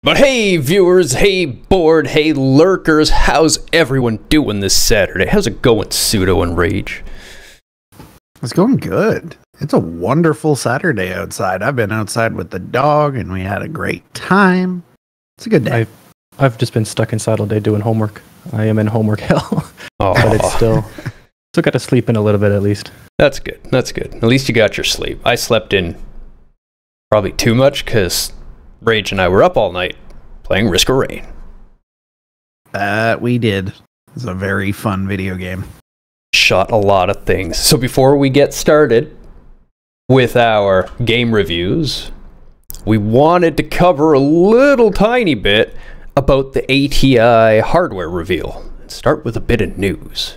But hey viewers, hey board, hey lurkers, how's everyone doing this Saturday? How's it going, Pseudo and Rage? It's going good. It's a wonderful Saturday outside. I've been outside with the dog and we had a great time. It's a good day. I've just been stuck inside all day doing homework. I am in homework hell. Oh. But it's still got to sleep in a little bit at least. That's good, that's good. At least you got your sleep. I slept in probably too much because Rage and I were up all night playing Risk of Rain. We did. It's a very fun video game. Shot a lot of things. So before we get started with our game reviews, we wanted to cover a little tiny bit about the ATI hardware reveal. Start with a bit of news.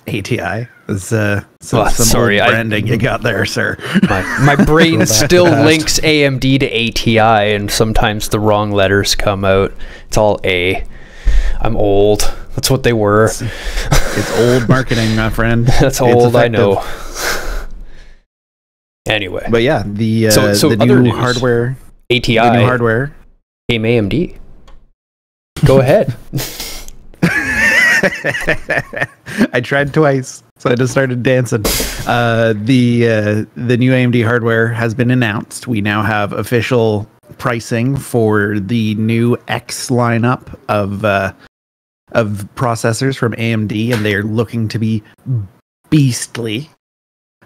ATI? Some sorry, old branding you got there, sir. My brain still links AMD to ATI, and sometimes the wrong letters come out. It's all A. I'm old. That's what they were. It's old marketing, my friend. That's old, I know. Anyway. But yeah, the new news. Hardware. ATI. The new hardware. Came AMD. Go ahead. I tried twice, so I just started dancing. The new AMD hardware has been announced. We now have official pricing for the new X lineup of processors from AMD, and they're looking to be beastly.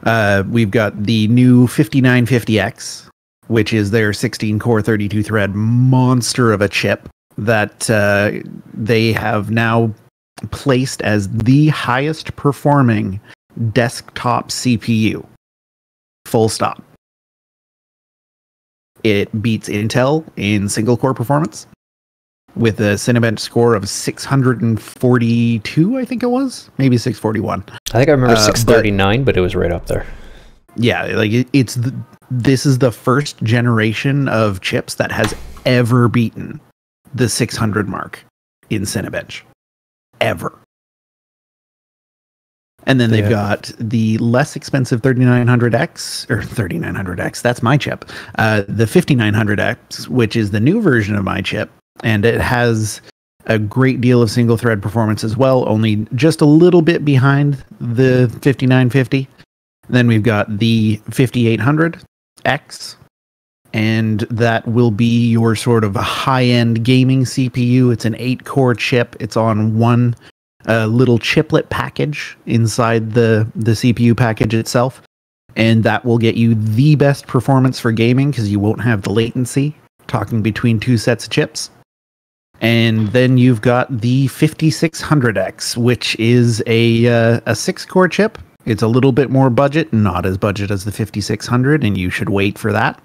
We've got the new 5950X, which is their 16-core, 32-thread monster of a chip that they have now placed as the highest performing desktop CPU. Full stop. It beats Intel in single core performance with a Cinebench score of 642, I think it was. Maybe 641. I think I remember 639, but it was right up there. Yeah, like this is the first generation of chips that has ever beaten the 600 mark in Cinebench. Ever. And then they've got the less expensive 3900X, or 3900X, that's my chip. The 5900X, which is the new version of my chip, and it has a great deal of single thread performance as well, only just a little bit behind the 5950. Then we've got the 5800X, and that will be your sort of high-end gaming CPU. It's an 8-core chip. It's on one little chiplet package inside the CPU package itself, and that will get you the best performance for gaming because you won't have the latency talking between two sets of chips. And then you've got the 5600X, which is a 6-core chip. It's a little bit more budget, not as budget as the 5600, and you should wait for that.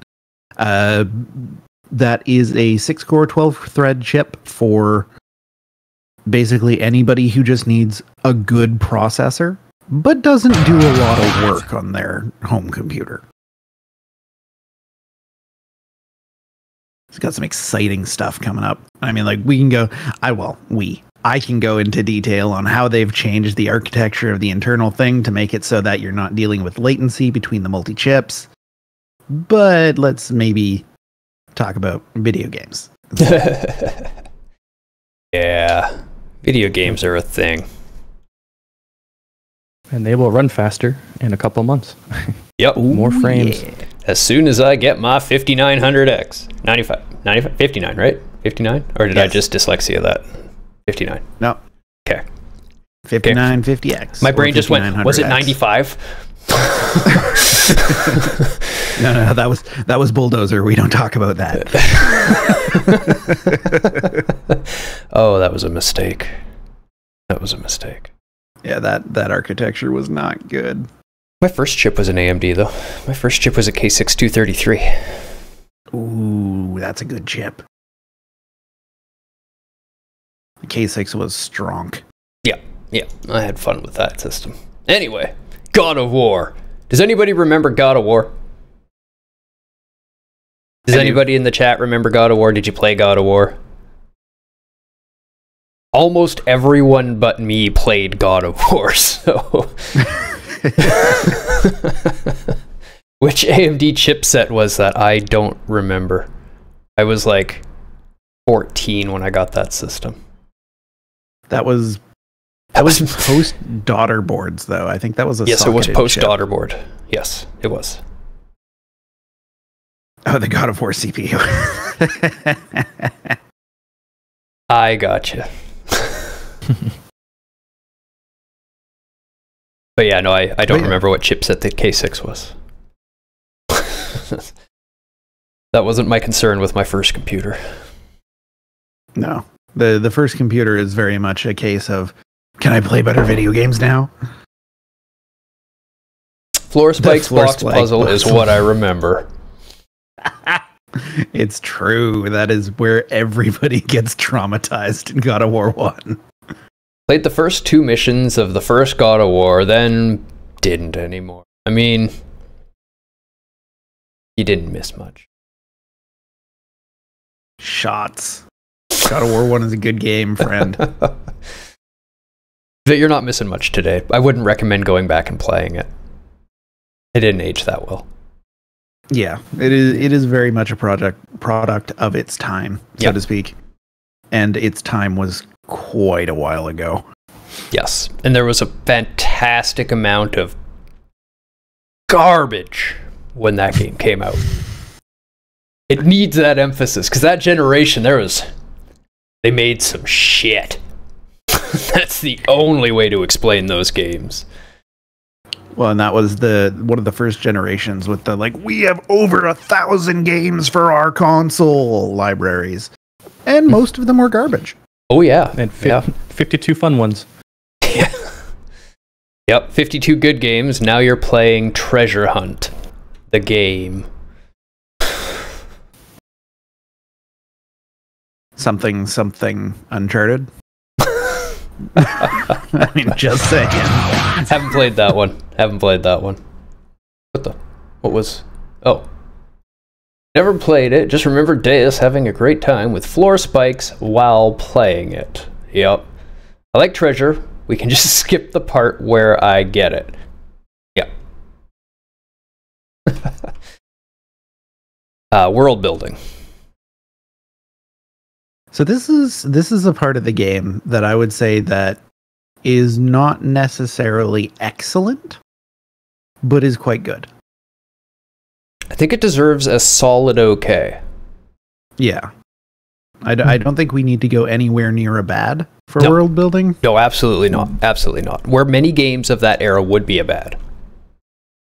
That is a 6-core, 12-thread chip for basically anybody who just needs a good processor, but doesn't do a lot of work on their home computer. It's got some exciting stuff coming up. I mean, like, we can go... I can go into detail on how they've changed the architecture of the internal thing to make it so that you're not dealing with latency between the multi-chips. But let's maybe talk about video games. Yeah, video games are a thing. And they will run faster in a couple months. Yep. More frames. Yeah. As soon as I get my 5900X. 95, 59, right? 59? Or did I just dyslexia that? 59. No. Okay. 5950X. My brain just went, was it 95? No, that was Bulldozer. We don't talk about that. Oh, that was a mistake. That was a mistake. Yeah, that architecture was not good. My first chip was an AMD, though. My first chip was a K6233. Ooh, that's a good chip. The K6 was strong. Yeah, I had fun with that system. Anyway, God of War. Does anybody remember God of War? Does anybody in the chat remember God of War? Did you play God of War? Almost everyone but me played God of War, so... Which AMD chipset was that? I don't remember. I was like 14 when I got that system. That was post daughter boards, though. I think that was a yes, it was socketed post chip. daughter board. Yes, it was. Oh, the God of War CPU. I gotcha. But yeah, no, I don't remember what chipset the K6 was. That wasn't my concern with my first computer. No. The first computer is very much a case of, can I play better video games now? Floor Spikes box puzzle is what I remember. It's true. That is where everybody gets traumatized in God of War 1. Played the first 2 missions of the first God of War, then didn't anymore. I mean, you didn't miss much. Shots. God of War 1 is a good game, friend. You're not missing much today. I wouldn't recommend going back and playing it. It didn't age that well. Yeah, it is very much a product of its time, so to speak. And its time was quite a while ago. Yes, and there was a fantastic amount of garbage when that game came out. It needs that emphasis, because that generation, they made some shit. That's the only way to explain those games. Well, and that was one of the first generations with the, we have over 1,000 games for our console libraries. And most of them were garbage. Oh, yeah. And 52 fun ones. Yeah. Yep, 52 good games. Now you're playing Treasure Hunt, the game. Something Uncharted. I mean, just saying. Haven't played that one. What was? Oh. Never played it, just remember Deus having a great time with Floor Spikes while playing it. Yep. I like Treasure. We can just skip the part where I get it. Yep. World building. So this is a part of the game that I would say that is not necessarily excellent, but is quite good. I think it deserves a solid okay. Yeah. I don't think we need to go anywhere near a bad for world building. No, absolutely not. Absolutely not. Where many games of that era would be a bad.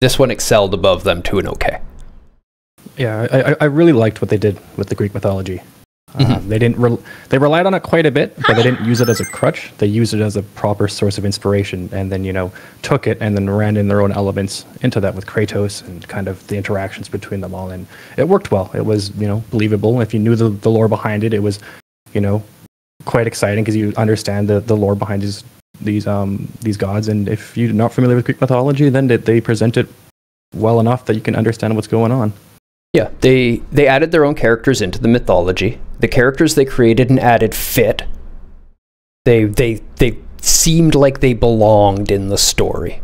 This one excelled above them to an okay. Yeah, I really liked what they did with the Greek mythology. They relied on it quite a bit, but they didn't use it as a crutch. They used it as a proper source of inspiration, and then took it and then ran in their own elements into that with Kratos and kind of the interactions between them all, and it worked well. It was believable. If you knew the lore behind it, it was quite exciting because you understand the lore behind these gods. And if you're not familiar with Greek mythology, then they present it well enough that you can understand what's going on. Yeah, they added their own characters into the mythology. The characters they created and added fit. They seemed like they belonged in the story.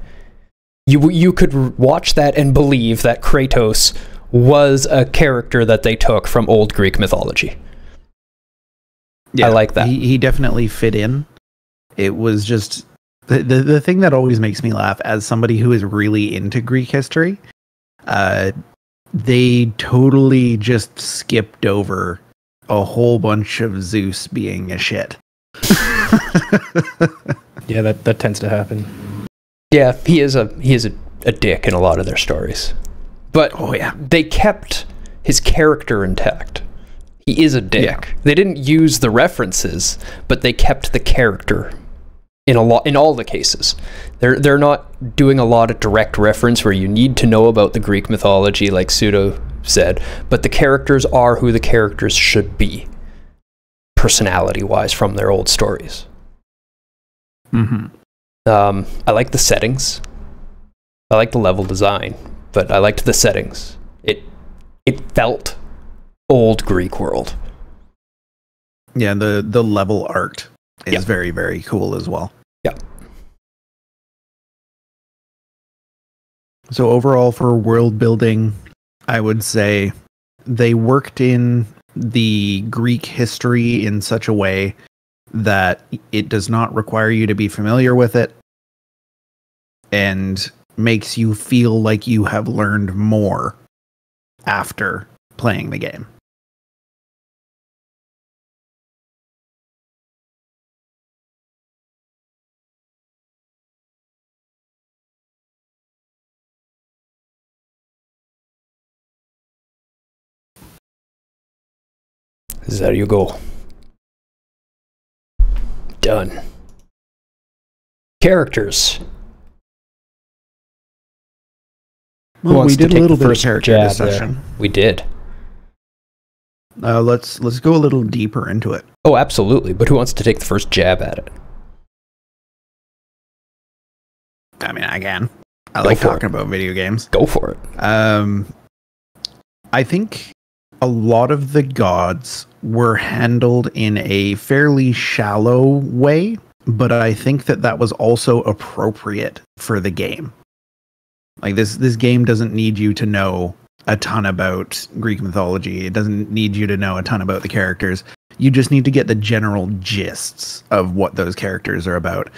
You could watch that and believe that Kratos was a character that they took from old Greek mythology. Yeah, I like that. He definitely fit in. It was just the thing that always makes me laugh as somebody who is really into Greek history. They totally just skipped over a whole bunch of Zeus being a shit. Yeah, that tends to happen. Yeah, he is a dick in a lot of their stories. But they kept his character intact. He is a dick. Yeah. They didn't use the references, but they kept the character in all the cases. They're not doing a lot of direct reference where you need to know about the Greek mythology, like Pseudo said, but the characters are who the characters should be, personality-wise, from their old stories. Mm-hmm. I like the settings. I like the level design, but I liked the settings. It felt old Greek world. Yeah, the level art is very, very cool as well. Yeah. So overall, for world building, I would say they worked in the Greek history in such a way that it does not require you to be familiar with it and makes you feel like you have learned more after playing the game. There you go. Done. Characters. Well, we did a little bit of character discussion. We did. Let's go a little deeper into it. Oh, absolutely. But who wants to take the first jab at it? I mean, I can. I like talking about video games. Go for it. I think a lot of the gods were handled in a fairly shallow way, but I think that was also appropriate for the game. Like this game doesn't need you to know a ton about Greek mythology. It doesn't need you to know a ton about the characters. You just need to get the general gists of what those characters are about.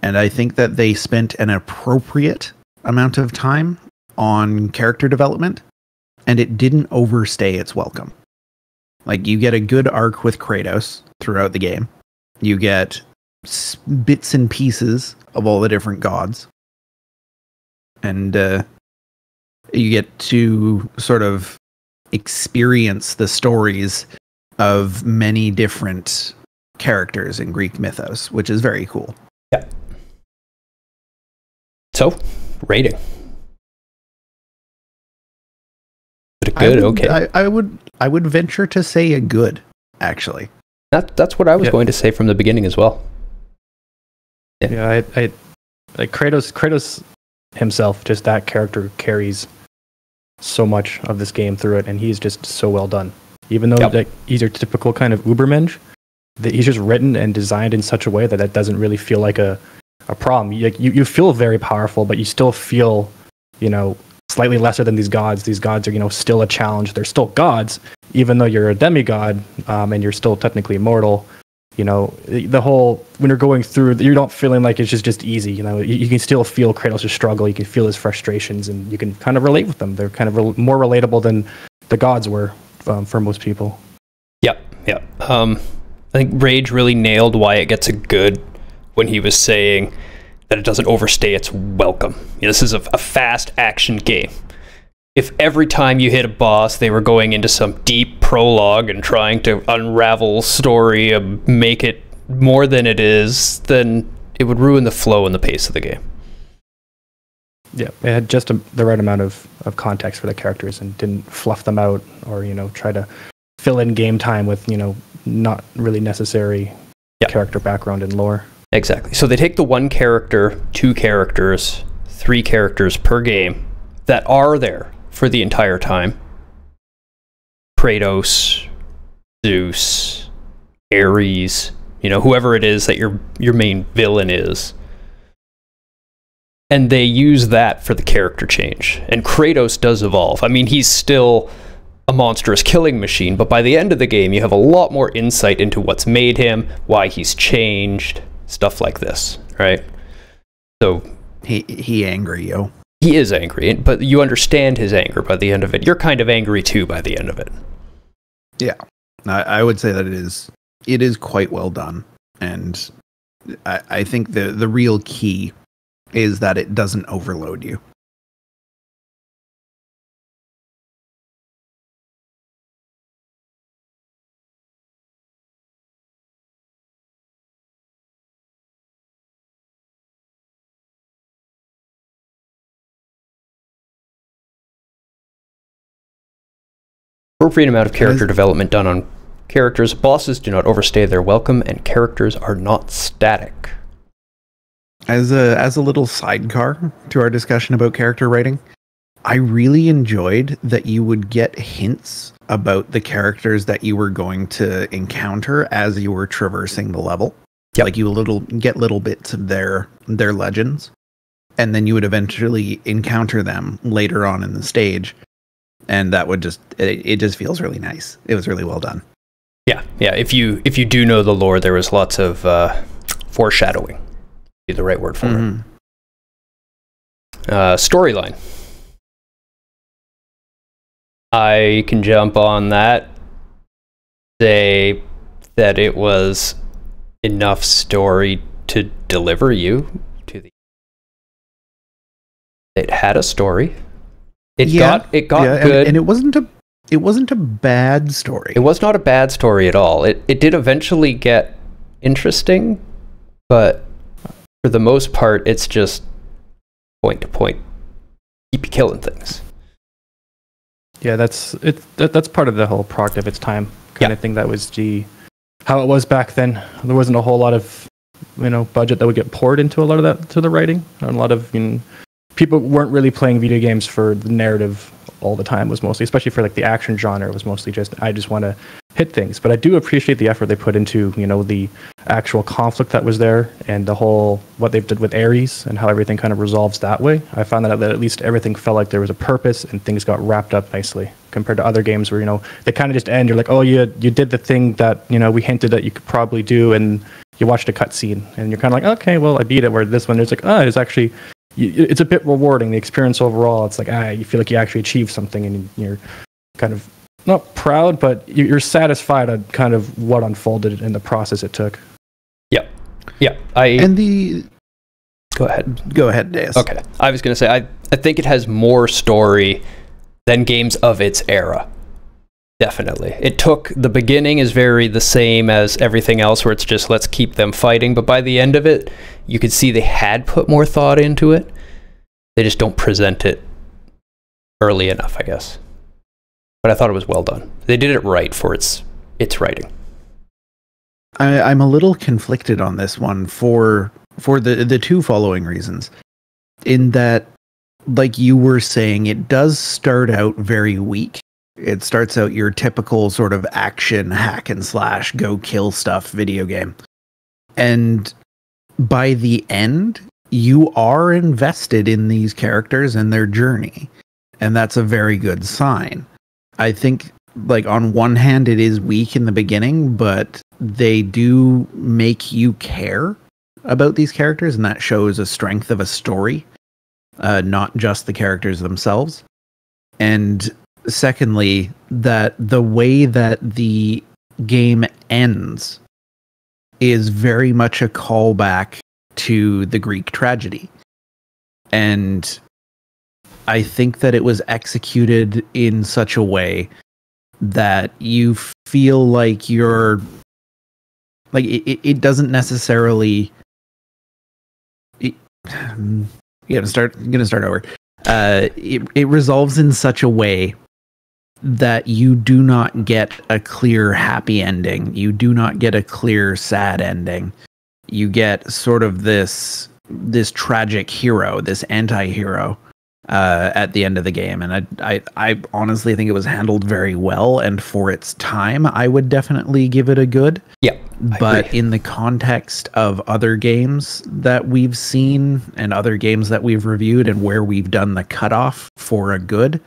And I think that they spent an appropriate amount of time on character development, and it didn't overstay its welcome. Like, you get a good arc with Kratos throughout the game. You get bits and pieces of all the different gods. And you get to sort of experience the stories of many different characters in Greek mythos, which is very cool. Yeah. So, rating. Good, okay. I would venture to say a good, actually. That's what I was going to say from the beginning as well. Yeah, I like Kratos himself, just that character carries so much of this game through it, and he's just so well done. Even though like, he's your typical kind of Ubermensch, that he's just written and designed in such a way that doesn't really feel like a problem. You feel very powerful, but you still feel, slightly lesser than these gods. These gods are, still a challenge. They're still gods, even though you're a demigod, and you're still technically immortal. The whole, when you're going through, you're not feeling like it's just easy. You can still feel Kratos' struggle. You can feel his frustrations, and you can kind of relate with them. They're kind of more relatable than the gods were for most people. Yep. I think Rage really nailed why it gets a good when he was saying that it doesn't overstay its welcome. This is a fast action game. If every time you hit a boss, they were going into some deep prologue and trying to unravel story and make it more than it is, then it would ruin the flow and the pace of the game. Yeah, it had just the right amount of context for the characters and didn't fluff them out or, try to fill in game time with, not really necessary character background and lore. Exactly. So they take the one character, two characters, three characters per game that are there for the entire time. Kratos, Zeus, Ares, whoever it is that your main villain is. And they use that for the character change. And Kratos does evolve. I mean, he's still a monstrous killing machine, but by the end of the game, you have a lot more insight into what's made him, why he's changed, stuff like this, right? So he angry, yo. He is angry, but you understand his anger by the end of it. You're kind of angry too by the end of it. Yeah, I would say that it is quite well done, and I think the real key is that it doesn't overload you. Appropriate amount of character development done on characters. Bosses do not overstay their welcome, and characters are not static. As a little sidecar to our discussion about character writing, I really enjoyed that you would get hints about the characters that you were going to encounter as you were traversing the level. Yep. Like you get little bits of their legends, and then you would eventually encounter them later on in the stage. and that would it just feels really nice. It was really well done. Yeah. If you do know the lore, there was lots of foreshadowing. Be the right word for it. Storyline. I can jump on that. Say that it was enough story to deliver you to the. It had a story. It got good, and it wasn't a bad story. It was not a bad story at all. It did eventually get interesting, but for the most part, it's just point to point. Keep you killing things. Yeah, that's part of the whole product of its time kind of thing. That was how it was back then. There wasn't a whole lot of budget that would get poured into a lot of that, to the writing. And a lot of people weren't really playing video games for the narrative all the time. It was mostly, especially for like the action genre, it was mostly I just want to hit things. But I do appreciate the effort they put into the actual conflict that was there, and the whole what they've did with Ares and how everything kind of resolves that way. I found that at least everything felt like there was a purpose and things got wrapped up nicely compared to other games where they kind of just end. You're like, oh, you did the thing that we hinted that you could probably do, and you watched a cutscene and you're kind of like, okay, well, I beat it. Where this one, it's like, it's actually it's a bit rewarding. The experience overall, it's like you feel like you actually achieved something, and you're kind of not proud, but you're satisfied at kind of what unfolded in the process it took. Yeah. Go ahead, Deus. Okay. I was going to say, I think it has more story than games of its era. Definitely. It took, the beginning is very the same as everything else, where it's just let's keep them fighting. But by the end of it, you could see they had put more thought into it. They just don't present it early enough, I guess. But I thought it was well done. They did it right for its writing. I'm a little conflicted on this one for the two following reasons. In that, like you were saying, it does start out very weak. It starts out your typical sort of action hack and slash go kill stuff video game. And by the end, you are invested in these characters and their journey. And that's a very good sign. I think, like, on one hand, it is weak in the beginning, but they do make you care about these characters, and that shows a strength of a story, not just the characters themselves. And secondly, that the way that the game ends is very much a callback to the Greek tragedy. And I think that it was executed in such a way that you feel like you're like it doesn't necessarily I'm gonna start over. It resolves in such a way that you do not get a clear happy ending. You do not get a clear sad ending. You get sort of this tragic hero, this anti-hero at the end of the game. And I honestly think it was handled very well. And for its time, I would definitely give it a good. Yeah. But in the context of other games that we've seen and other games that we've reviewed and where we've done the cutoff for a good,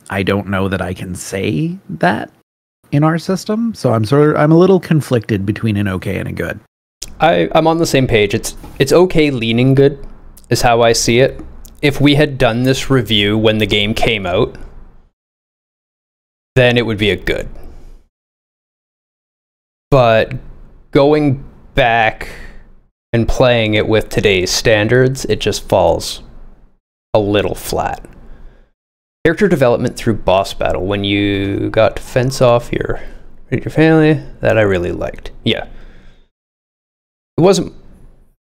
I don't know that I can say that in our system. So I'm a little conflicted between an okay and a good. I'm on the same page. It's okay leaning good is how I see it. If we had done this review when the game came out, then it would be a good. But going back and playing it with today's standards, it just falls a little flat. Character development through boss battle, when you got to fence off your family, that I really liked. Yeah. It wasn't,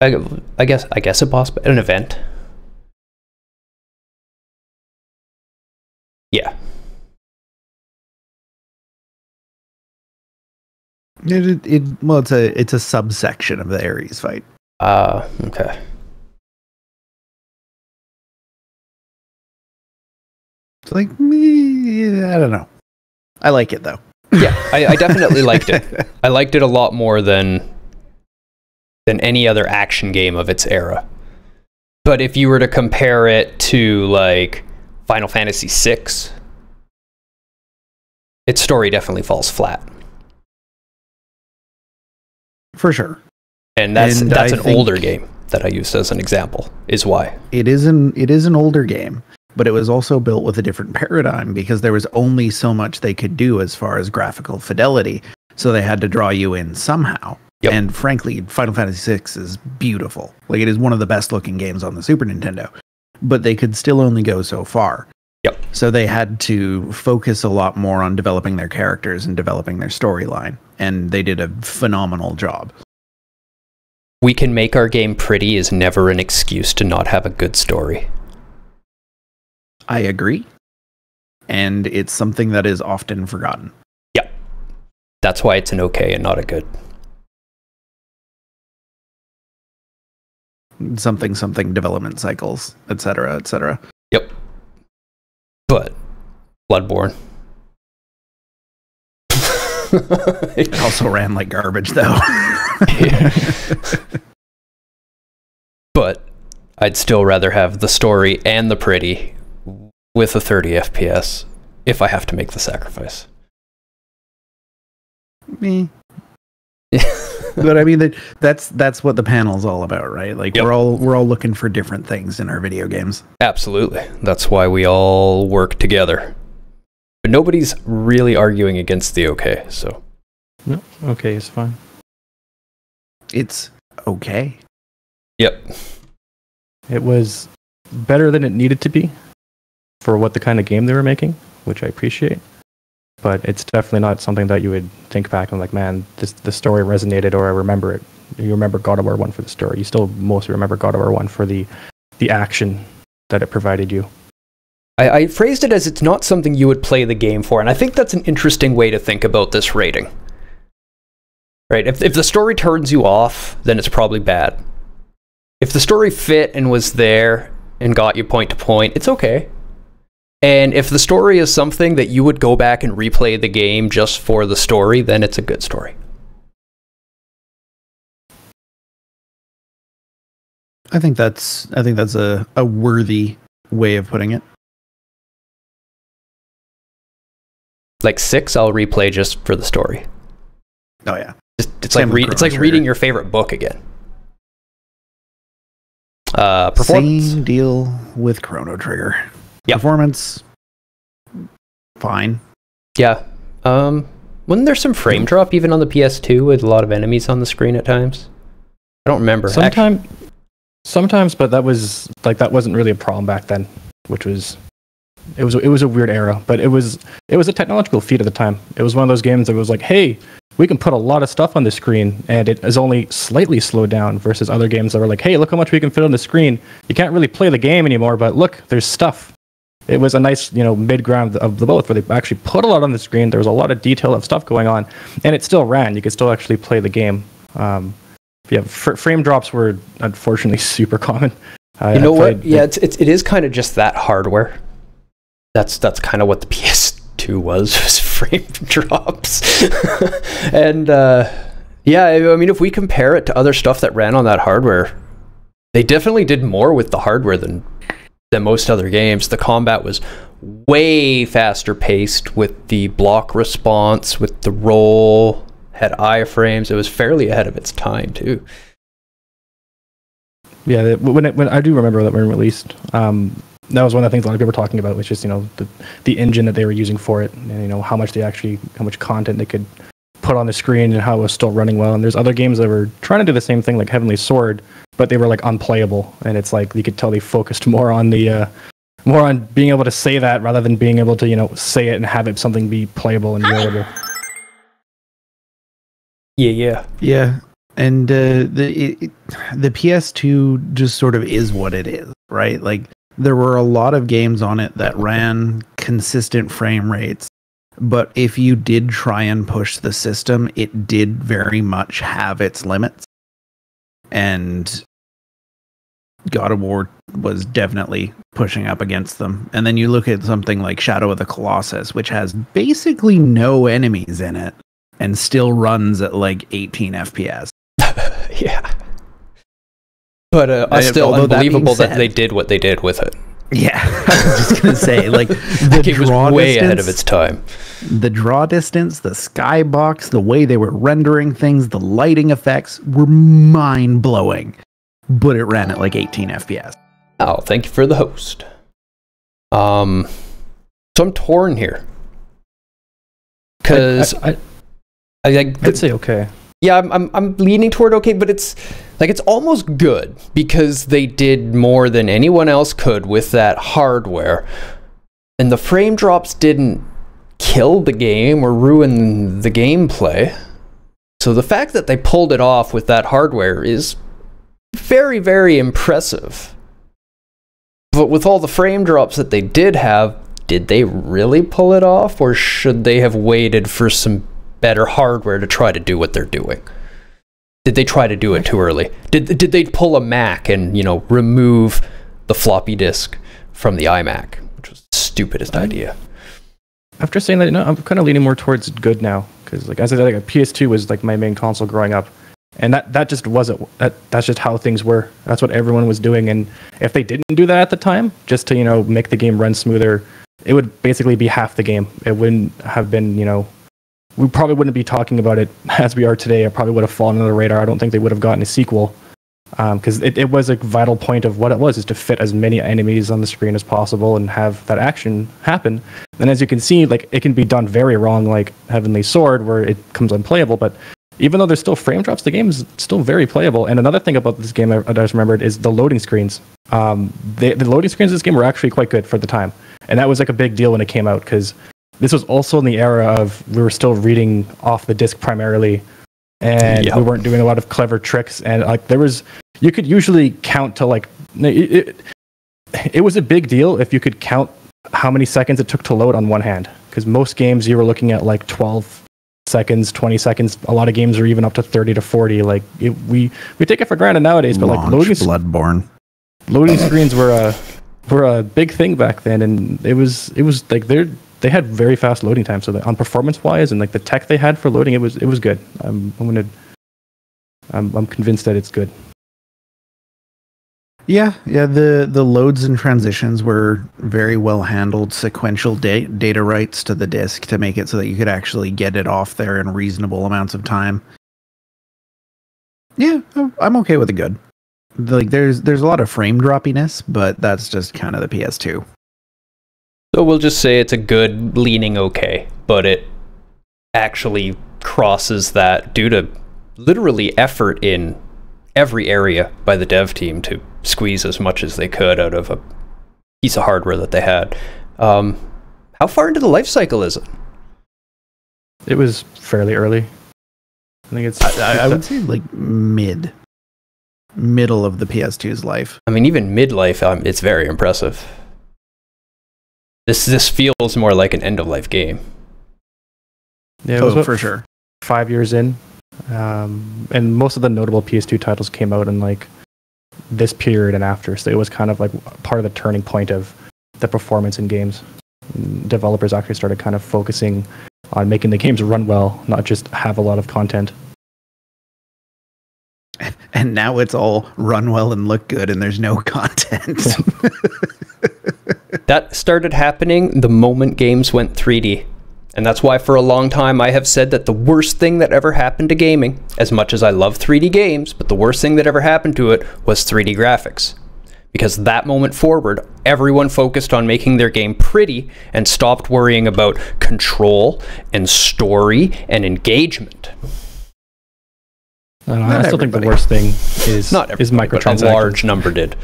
I guess a boss, an event. Yeah. It's a subsection of the Ares fight. Okay. It's like, I don't know. I like it though. Yeah, I definitely liked it. I liked it a lot more than any other action game of its era. But if you were to compare it to like Final Fantasy VI, its story definitely falls flat. For sure. And that's I an think older game that I used as an example, is why. It is an older game, but it was also built with a different paradigm because there was only so much they could do as far as graphical fidelity. So they had to draw you in somehow. Yep. And frankly, Final Fantasy VI is beautiful. Like, it is one of the best looking games on the Super Nintendo. But they could still only go so far. Yep. So they had to focus a lot more on developing their characters and developing their storyline. And they did a phenomenal job. We can make our game pretty is never an excuse to not have a good story. I agree. And it's something that is often forgotten. Yeah. That's why it's an okay and not a good. Something development cycles, etc., etc. Yep. But Bloodborne. It also ran like garbage, though. But I'd still rather have the story and the pretty with a 30 FPS if I have to make the sacrifice. Me. But I mean, that's what the panel's all about, right? Like, yep. we're all looking for different things in our video games. Absolutely. That's why we all work together. But nobody's really arguing against the okay, so. No, okay, it's fine. It's okay. Yep. It was better than it needed to be for what the kind of game they were making, which I appreciate. But it's definitely not something that you would think back and like, man, the story resonated, or I remember it. You remember God of War 1 for the story. You still mostly remember God of War 1 for the action that it provided you. I phrased it as it's not something you would play the game for, and I think that's an interesting way to think about this rating. Right? If the story turns you off, then it's probably bad. If the story fit and was there and got you point to point, it's okay. And if the story is something that you would go back and replay the game just for the story, then it's a good story. I think that's a worthy way of putting it. Like 6, I'll replay just for the story. Oh yeah, It's like reading your favorite book again. Performance. Same deal with Chrono Trigger. Yep. Performance, fine. Yeah. Wasn't there some frame drop even on the PS2 with a lot of enemies on the screen at times? I don't remember. Sometimes, but that wasn't really a problem back then, which was it was a weird era, but it was a technological feat at the time. It was one of those games that was like, hey, we can put a lot of stuff on the screen, and it is only slightly slowed down versus other games that were like, hey, look how much we can fit on the screen. You can't really play the game anymore, but look, there's stuff. It was a nice, mid-ground of the both, where they actually put a lot on the screen. There was a lot of detail of stuff going on, and it still ran. You could still actually play the game. Frame drops were unfortunately super common. You know what? Yeah, it is kind of just that hardware. That's kind of what the PS2 was frame drops. And yeah, I mean, if we compare it to other stuff that ran on that hardware, they definitely did more with the hardware than most other games. The combat was way faster paced with the block response, with the roll, had iframes. It was fairly ahead of its time too. Yeah, when I do remember that when it released, that was one of the things a lot of people were talking about, which is the engine that they were using for it, and how much content they could put on the screen and how it was still running well. And there's other games that were trying to do the same thing, like Heavenly Sword, but they were like unplayable, and it's like you could tell they focused more on being able to say that rather than being able to say it and have it something be playable and enjoyable. Yeah. And the PS2 just sort of is what it is, right? Like, there were a lot of games on it that ran consistent frame rates, but if you did try and push the system, it did very much have its limits. And God of War was definitely pushing up against them. And then you look at something like Shadow of the Colossus, which has basically no enemies in it and still runs at like 18 FPS. Yeah. But still unbelievable that they did what they did with it. Yeah, I was just gonna say, like, the That game was draw way distance, ahead of its time. the draw distance, the skybox, the way they were rendering things, the lighting effects were mind blowing. But it ran at like 18 FPS. Oh, thank you for the host. So I'm torn here. Because I'd say okay. Yeah, I'm leaning toward okay, but it's almost good because they did more than anyone else could with that hardware. And the frame drops didn't kill the game or ruin the gameplay. So the fact that they pulled it off with that hardware is very, very impressive. But with all the frame drops that they did have, did they really pull it off, or should they have waited for some better hardware to try to do what they're doing? Did they try to do it too early? Did they pull a Mac and, you know, remove the floppy disk from the iMac, which was the stupidest idea? After saying that, I'm kind of leaning more towards good now, because like as I said, like, a PS2 was like my main console growing up, and that just wasn't that's just how things were. That's what everyone was doing, and if they didn't do that at the time, just to, you know, make the game run smoother, it would basically be half the game. It wouldn't have been, you know, we probably wouldn't be talking about it as we are today. It probably would have fallen under the radar. I don't think they would have gotten a sequel, because it was a vital point of what it was, is to fit as many enemies on the screen as possible and have that action happen. And as you can see, like, it can be done very wrong, like Heavenly Sword, where it becomes unplayable. But even though there's still frame drops, the game is still very playable. And another thing about this game I just remembered is the loading screens. The loading screens of this game were actually quite good for the time. And that was like a big deal when it came out, because this was also in the era of we were still reading off the disc primarily, and we weren't doing a lot of clever tricks. And like you could usually count to like it was a big deal if you could count how many seconds it took to load on one hand, because most games you were looking at like 12 seconds, 20 seconds. A lot of games are even up to 30 to 40. Like we take it for granted nowadays, but like Bloodborne loading screens were a big thing back then, and it was like they had very fast loading times. So that on performance wise and like the tech they had for loading, it was good. I'm convinced that it's good. Yeah, the loads and transitions were very well handled. Sequential data writes to the disk to make it so that you could actually get it off there in reasonable amounts of time. Yeah, I'm okay with the good. Like there's a lot of frame droppiness, but that's just kind of the PS2. So we'll just say it's a good leaning okay, but it actually crosses that due to literally effort in every area by the dev team to squeeze as much as they could out of a piece of hardware that they had. How far into the life cycle is it? It was fairly early. I think it's I would say like middle of the PS2's life. I mean, even midlife, it's very impressive. This feels more like an end-of-life game. Yeah, it was for sure. 5 years in, and most of the notable PS2 titles came out in like this period and after, so it was kind of like part of the turning point of the performance in games. Developers actually started kind of focusing on making the games run well, not just have a lot of content. And now it's all run well and look good, and there's no content. That started happening the moment games went 3D. And that's why for a long time I have said that the worst thing that ever happened to gaming, as much as I love 3D games, but the worst thing that ever happened to it was 3D graphics. Because that moment forward, everyone focused on making their game pretty and stopped worrying about control and story and engagement. I still think the worst thing is microtransactions. A large number did.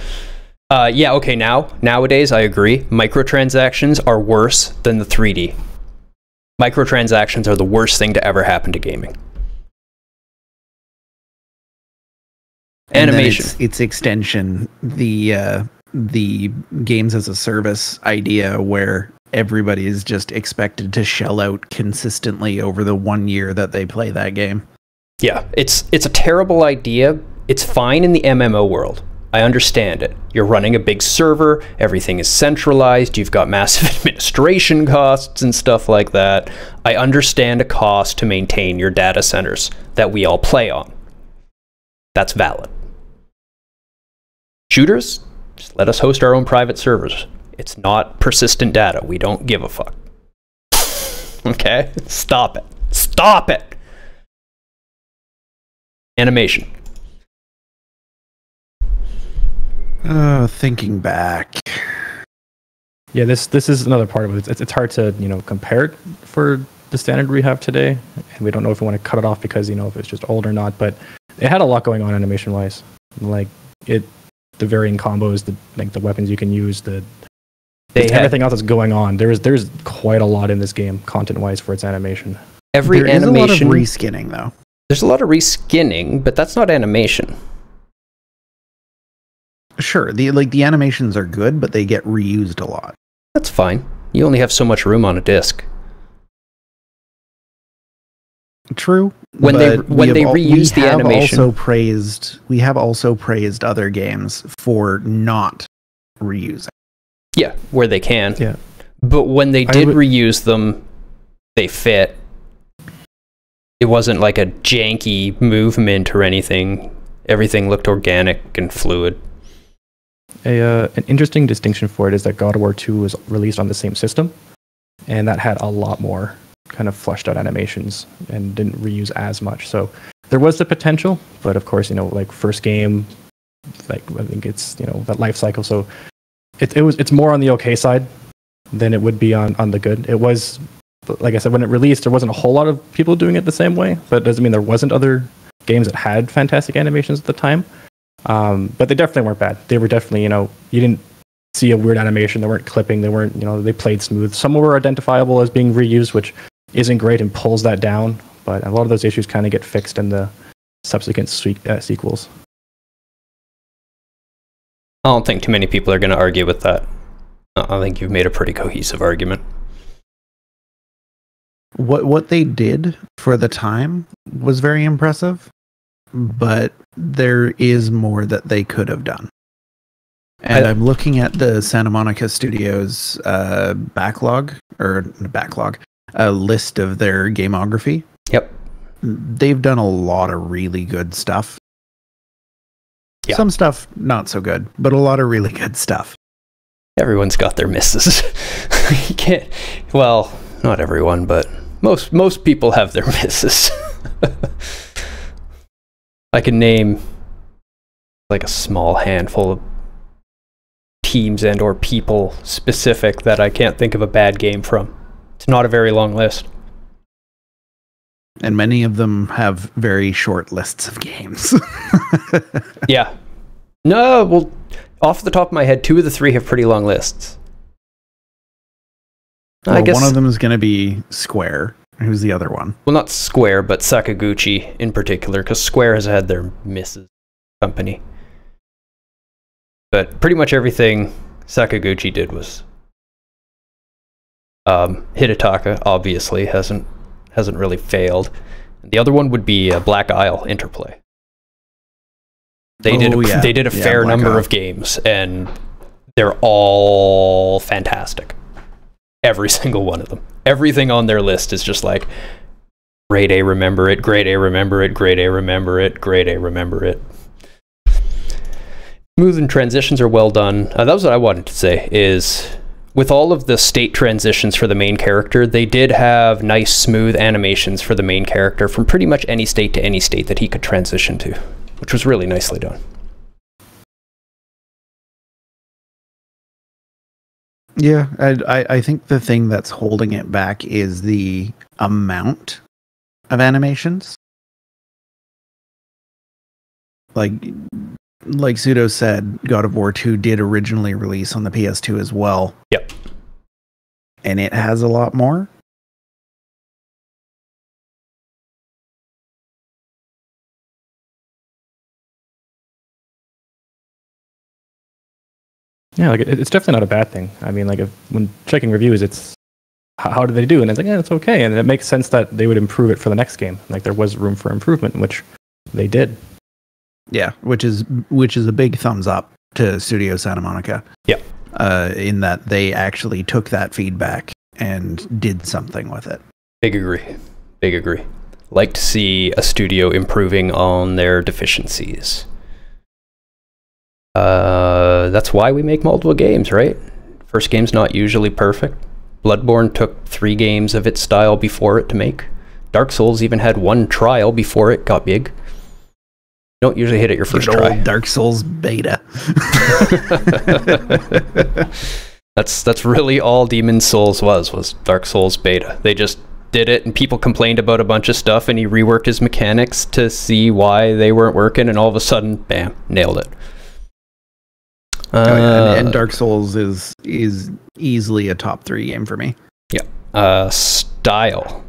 Yeah, okay, nowadays I agree. Microtransactions are worse than the 3D. Microtransactions are the worst thing to ever happen to gaming. And animation. Its extension, the games as a service idea, where everybody is just expected to shell out consistently over the 1 year that they play that game. Yeah, it's a terrible idea. It's fine in the MMO world. I understand it. You're running a big server, everything is centralized, you've got massive administration costs and stuff like that. I understand a cost to maintain your data centers that we all play on. That's valid. Shooters, just let us host our own private servers. It's not persistent data. We don't give a fuck. Okay? Stop it. Stop it! Animation. Thinking back. Yeah, this is another part of it. It's hard to, compare it for the standard we have today, and we don't know if we want to cut it off because, if it's just old or not, but it had a lot going on animation-wise. Like, the varying combos, the weapons you can use, everything else that's going on. There's quite a lot in this game, content-wise, for its animation. There is a lot of reskinning, though. There's a lot of reskinning, but that's not animation. Sure, the animations are good, but they get reused a lot. That's fine. You only have so much room on a disc. True. When they reuse the animation, we have also praised other games for not reusing. Yeah, where they can. Yeah. But when they did reuse them, they fit. It wasn't like a janky movement or anything. Everything looked organic and fluid. An interesting distinction for it is that God of War 2 was released on the same system, and that had a lot more kind of fleshed out animations and didn't reuse as much. So there was the potential, but of course, like first game, like I think it's that life cycle. So it's more on the okay side than it would be on the good. It was, like I said, when it released, there wasn't a whole lot of people doing it the same way, but it doesn't mean there wasn't other games that had fantastic animations at the time. But they definitely weren't bad. They were definitely, you didn't see a weird animation. They weren't clipping. They weren't, they played smooth. Some were identifiable as being reused, which isn't great and pulls that down. But a lot of those issues kind of get fixed in the subsequent sequels. I don't think too many people are going to argue with that. I think you've made a pretty cohesive argument. What they did for the time was very impressive, but there is more that they could have done. And I'm looking at the Santa Monica Studios list of their gameography. Yep. They've done a lot of really good stuff. Yeah. Some stuff not so good, but a lot of really good stuff. Everyone's got their misses. You can't, well, not everyone, but most people have their misses. I can name like a small handful of teams and or people specific that I can't think of a bad game from. It's not a very long list. And many of them have very short lists of games. Yeah. No, well, off the top of my head, 2 of the 3 have pretty long lists. Well, I guess one of them is going to be Square. Who's the other one? Well, not Square, but Sakaguchi in particular, because Square has had their misses company. But pretty much everything Sakaguchi did was Hidetaka obviously hasn't really failed. The other one would be Black Isle Interplay. They did a fair number of games, and they're all fantastic. Every single one of them. Everything on their list is just like grade A, remember it, grade A, remember it, grade A, remember it, grade A, remember it. Smooth and transitions are well done. That was what I wanted to say, is with all of the state transitions for the main character, they did have nice, smooth animations for the main character from pretty much any state to any state that he could transition to, which was really nicely done. Yeah, I think the thing that's holding it back is the amount of animations. Like Pseudo said, God of War 2 did originally release on the PS2 as well. Yep. And it has a lot more. Yeah, like it's definitely not a bad thing. I mean, like when checking reviews, it's how did they do? And it's like, yeah, it's okay. And it makes sense that they would improve it for the next game. Like there was room for improvement, which they did. Yeah, which is a big thumbs up to Studio Santa Monica. Yeah. In that they actually took that feedback and did something with it. Big agree. Like to see a studio improving on their deficiencies. That's why we make multiple games, right? First game's not usually perfect. Bloodborne took 3 games of its style before it to make. Dark Souls even had 1 trial before it got big. You don't usually hit it your first try. Dark Souls beta. That's really all Demon's Souls was Dark Souls beta. They just did it, and people complained about a bunch of stuff, and he reworked his mechanics to see why they weren't working, and all of a sudden, bam, nailed it. And Dark Souls is easily a top 3 game for me. Yeah. Style.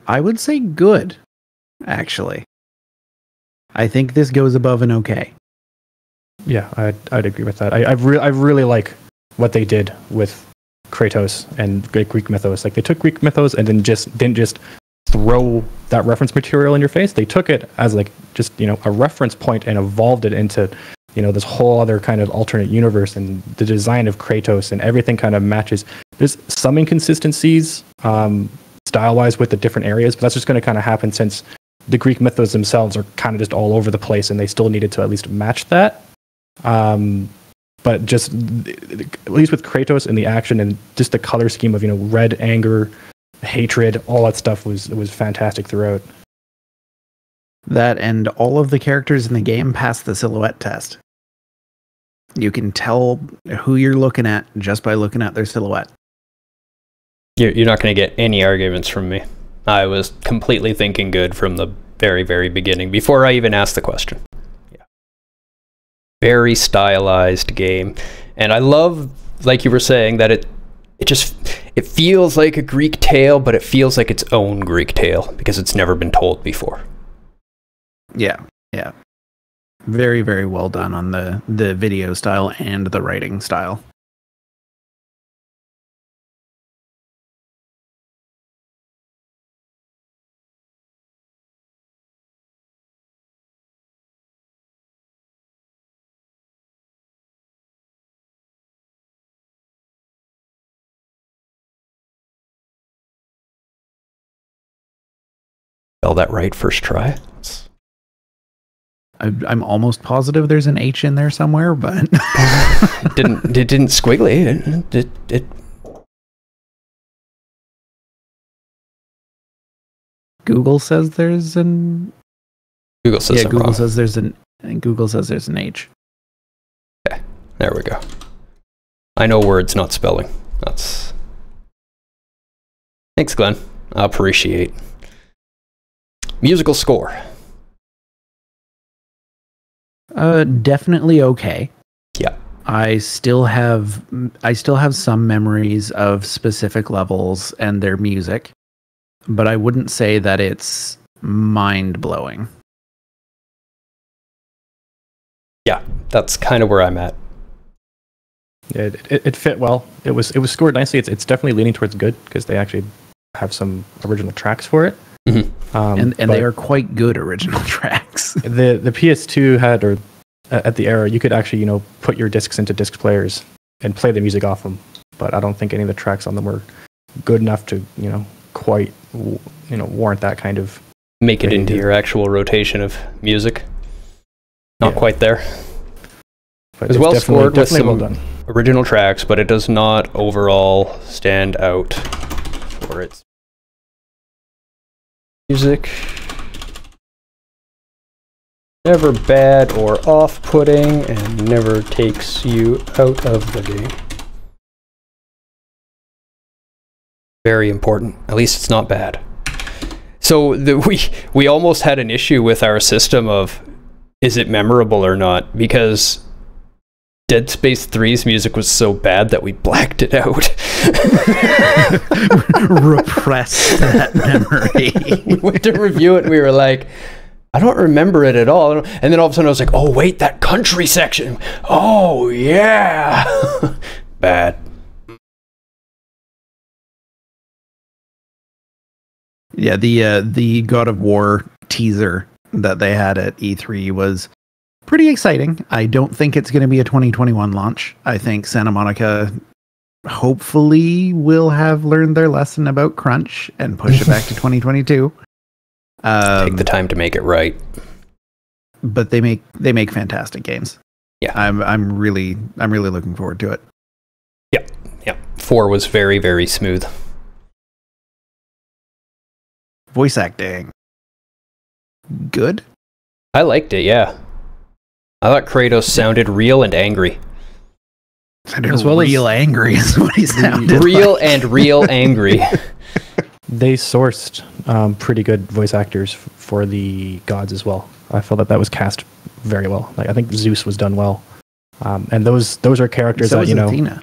I would say good, actually. I think this goes above an okay. Yeah, I'd agree with that. I really like what they did with Kratos and Greek mythos. Like, they took Greek mythos and then didn't just throw that reference material in your face. They took it as like just, you know, a reference point and evolved it into, you know, this whole other kind of alternate universe, and the design of Kratos and everything kind of matches. There's some inconsistencies style-wise with the different areas, but that's just going to kind of happen since the Greek mythos themselves are kind of just all over the place, and they still needed to at least match that. But just at least with Kratos and the action and just the color scheme of, you know, red, anger, hatred, all that stuff was fantastic throughout. That and all of the characters in the game pass the silhouette test. You can tell who you're looking at just by looking at their silhouette. You're not going to get any arguments from me. I was completely thinking good from the very, very beginning, before I even asked the question. Yeah. Very stylized game. And I love, like you were saying, that it feels like a Greek tale, but it feels like its own Greek tale, because it's never been told before. Yeah. Very, very well done on the video style and the writing style. Spell that right first try. I'm almost positive there's an H in there somewhere, but it didn't squiggly. It Google says there's an. Google says I'm Google wrong. says there's an. And Google says there's an H. Okay, there we go. I know words, not spelling. That's. Thanks, Glenn. I appreciate. Musical score. Definitely okay. Yeah. I still have some memories of specific levels and their music, but I wouldn't say that it's mind-blowing. Yeah, that's kind of where I'm at. It fit well. It was scored nicely. It's definitely leaning towards good, because they actually have some original tracks for it. Mm-hmm. And they are quite good original tracks. The PS2 had, or at the era, you could actually, you know, put your discs into disc players and play the music off them. But I don't think any of the tracks on them were good enough to, you know, quite, you know, warrant that kind of make it into your actual rotation of music. Not quite there. But it's well scored with some well done. Original tracks, but it does not overall stand out for its music. Never bad or off-putting, and never takes you out of the game. Very important. At least it's not bad. So we almost had an issue with our system of, is it memorable or not? Because Dead Space 3's music was so bad that we blacked it out. Repressed that memory. We went to review it and we were like, I don't remember it at all. And then all of a sudden I was like, oh wait, that country section. Oh yeah. Bad. Yeah, the God of War teaser that they had at E3 was pretty exciting. I don't think it's going to be a 2021 launch. I think Santa Monica hopefully will have learned their lesson about crunch and push it back to 2022. Take the time to make it right. But they make fantastic games. Yeah. I'm really looking forward to it. Yeah. Yeah. 4 was very, very smooth. Voice acting. Good? I liked it, yeah. I thought Kratos sounded real and angry. Sounded real angry is what he sounded Real like. and real angry. They sourced pretty good voice actors for the gods as well. I felt that was cast very well. Like I think Zeus was done well, and those are characters So that was Athena.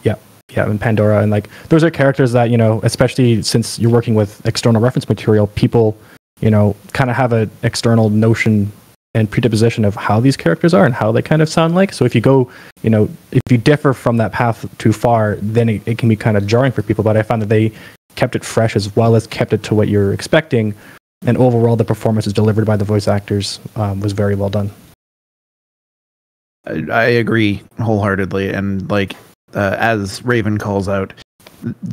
Yeah, and Pandora, and like those are characters that especially since you're working with external reference material, people kind of have an external notion and predisposition of how these characters are and how they kind of sound like. So if you go, if you differ from that path too far, then it can be kind of jarring for people. But I found that they kept it fresh as well as kept it to what you're expecting. And overall, the performances delivered by the voice actors was very well done. I agree wholeheartedly. And like, as Raven calls out,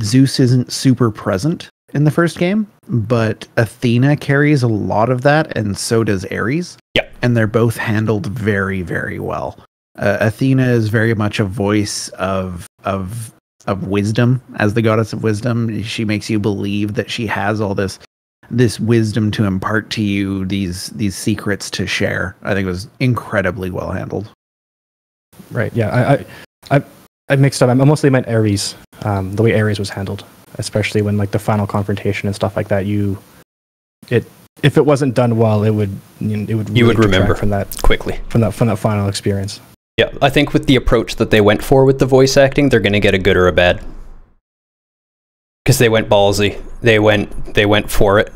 Zeus isn't super present in the first game, but Athena carries a lot of that, and so does Ares. Yep. And they're both handled very, very well. Athena is very much a voice of wisdom, as the goddess of wisdom. She makes you believe that she has all this wisdom to impart to you, these secrets to share. I think it was incredibly well handled. Right. Yeah. I mixed up. I mostly meant Ares, the way Ares was handled, especially when like the final confrontation and stuff like that. If it wasn't done well, it would really you would remember from that quickly from that final experience. Yeah, I think with the approach that they went for with the voice acting, they're going to get a good or a bad. Because they went ballsy. They went for it.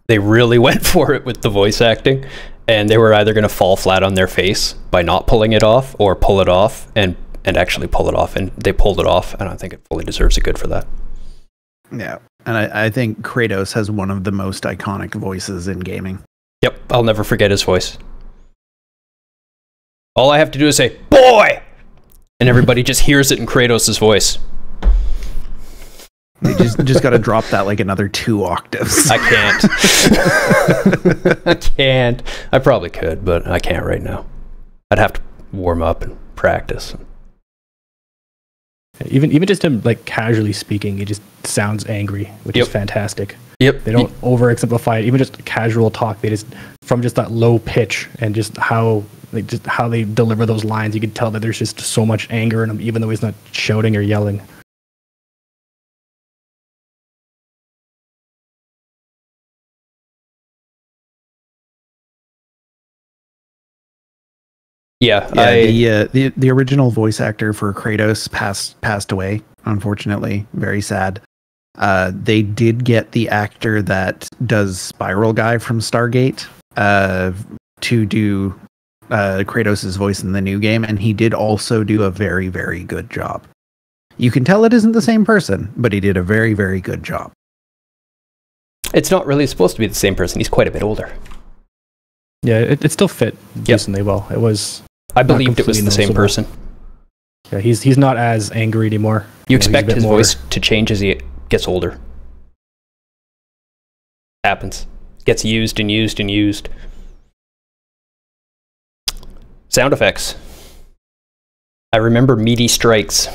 They really went for it with the voice acting, and they were either going to fall flat on their face by not pulling it off, or pull it off and actually pull it off. And they pulled it off, and I think it fully deserves a good for that. Yeah, and I think Kratos has one of the most iconic voices in gaming. Yep, I'll never forget his voice. All I have to do is say, "Boy!" and everybody just hears it in Kratos' voice. You just got to drop that like another 2 octaves. I can't. I can't. I probably could, but I can't right now. I'd have to warm up and practice. Even just him like casually speaking, he just sounds angry, which is fantastic. Yep. They don't oversimplify it. Even just casual talk, they just from just that low pitch and just how they deliver those lines, you can tell that there's just so much anger in him, even though he's not shouting or yelling. Yeah, the original voice actor for Kratos passed away, unfortunately. Very sad. They did get the actor that does Spiral Guy from Stargate to do Kratos' voice in the new game, and he did also do a very, very good job. You can tell it isn't the same person, but he did a very, very good job. It's not really supposed to be the same person. He's quite a bit older. Yeah, it still fit decently well. It was. I believed it was the same person. Yeah, he's not as angry anymore. You expect his voice to change as he gets older. Happens. Gets used and used and used. Sound effects. I remember meaty strikes.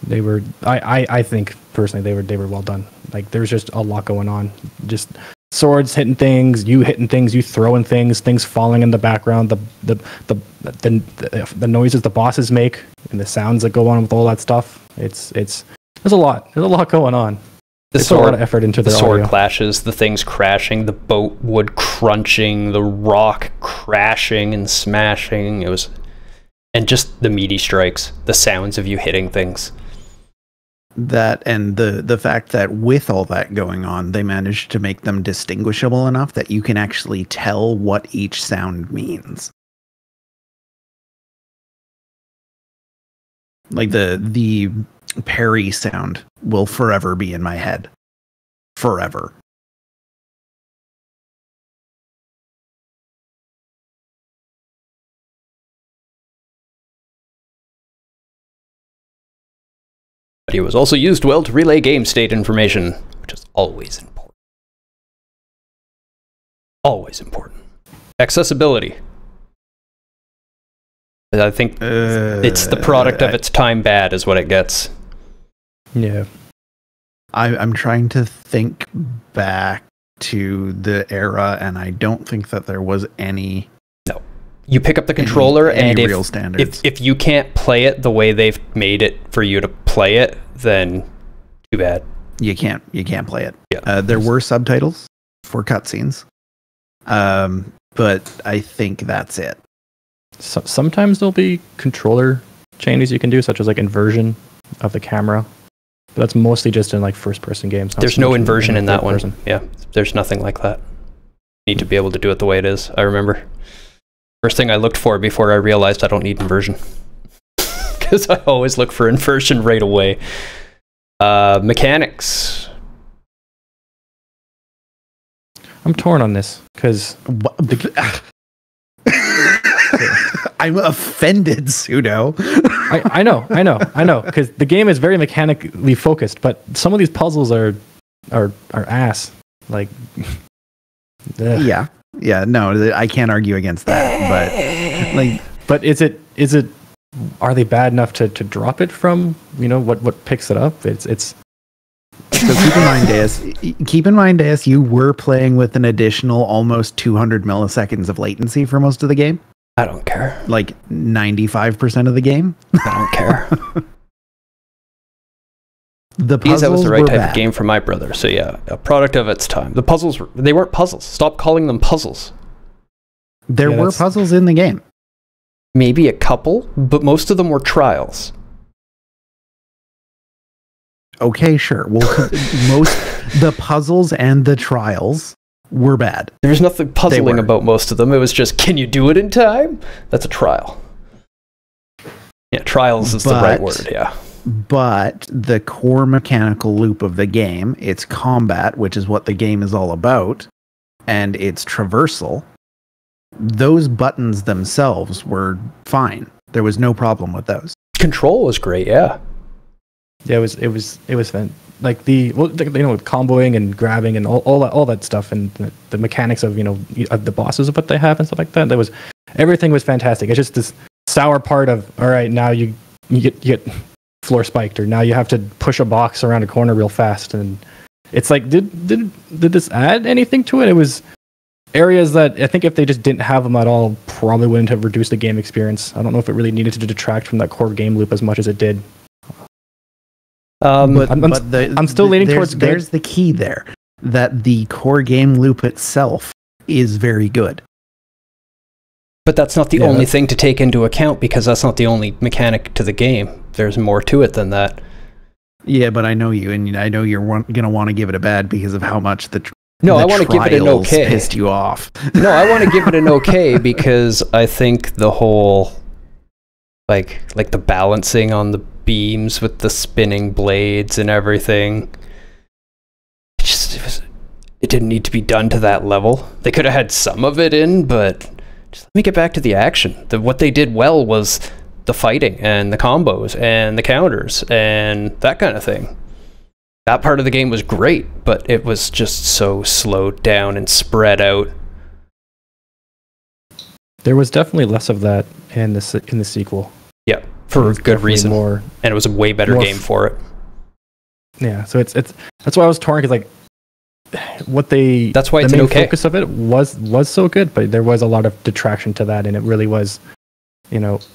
They were. I think personally they were well done. Like there's just a lot going on. Just swords hitting things, you hitting things, you throwing things falling in the background, the noises the bosses make, and the sounds that go on with all that stuff. There's a lot going on. There's a lot of effort into the sword audio. clashes, the things crashing, the boat wood crunching, the rock crashing and smashing. And just the meaty strikes, the sounds of you hitting things. That and the fact that with all that going on, they managed to make them distinguishable enough that you can actually tell what each sound means. Like the parry sound will forever be in my head. Forever. It was also used well to relay game state information, which is always important. Always important. Accessibility. I think it's the product of its time bad is what it gets. Yeah. I'm trying to think back to the era, and I don't think that there was any. No. You pick up the controller, and real standards. if you can't play it the way they've made it for you to play it, then too bad. You can't play it. Yeah. There were subtitles for cutscenes, but I think that's it. So, sometimes there'll be controller changes you can do, such as like inversion of the camera. But that's mostly just in like first-person games. There's no inversion in that one. Yeah, there's nothing like that. You need to be able to do it the way it is. I remember. First thing I looked for before I realized I don't need inversion. Because I always look for inversion right away. Mechanics. I'm torn on this, because... I'm offended, Pseudo. I know, because the game is very mechanically focused, but some of these puzzles are ass. Like, yeah, no, I can't argue against that. But is it? Are they bad enough to drop it from what picks it up? It's. So keep in mind, Deus, you were playing with an additional almost 200 milliseconds of latency for most of the game. I don't care. Like 95% of the game. I don't care. The puzzles because that was the right were type bad. of game for my brother. So yeah, a product of its time. The puzzles, they weren't puzzles. Stop calling them puzzles. There were puzzles in the game. Maybe a couple, but most of them were trials. Okay, sure. Well, the puzzles and the trials were bad. There was nothing puzzling about most of them. It was just, can you do it in time? That's a trial. Yeah, trials is the right word, yeah. But the core mechanical loop of the game, its combat, which is what the game is all about, and its traversal, those buttons themselves were fine. There was no problem with those. Control was great, yeah. Yeah, it was fun. Like comboing and grabbing and all that stuff, and the mechanics of of the bosses of what they have and stuff like that. Everything was fantastic. It's just this sour part of, all right, now you get floor spiked, or now you have to push a box around a corner real fast, and it's like, did this add anything to it? It was areas that I think if they just didn't have them at all, probably wouldn't have reduced the game experience. I don't know if it really needed to detract from that core game loop as much as it did. I'm still leaning towards good. There's the key there, that the core game loop itself is very good. But that's not the only thing to take into account, because that's not the only mechanic to the game. There's more to it than that. Yeah, but I know you, and I know you're going to want to give it a bad because of how much I want to give it an okay. Pissed you off. No, I want to give it an okay because I think the whole, like the balancing on the beams with the spinning blades and everything, it didn't need to be done to that level. They could have had some of it in, but just let me get back to the action. What they did well was the fighting and the combos and the counters and that kind of thing. That part of the game was great, but it was just so slowed down and spread out. There was definitely less of that in the sequel. Yeah, for good reason. And it was a way better game for it. Yeah, so it's that's why I was torn, because like that's why it's the main okay. focus of it was so good, but there was a lot of detraction to that, and it really was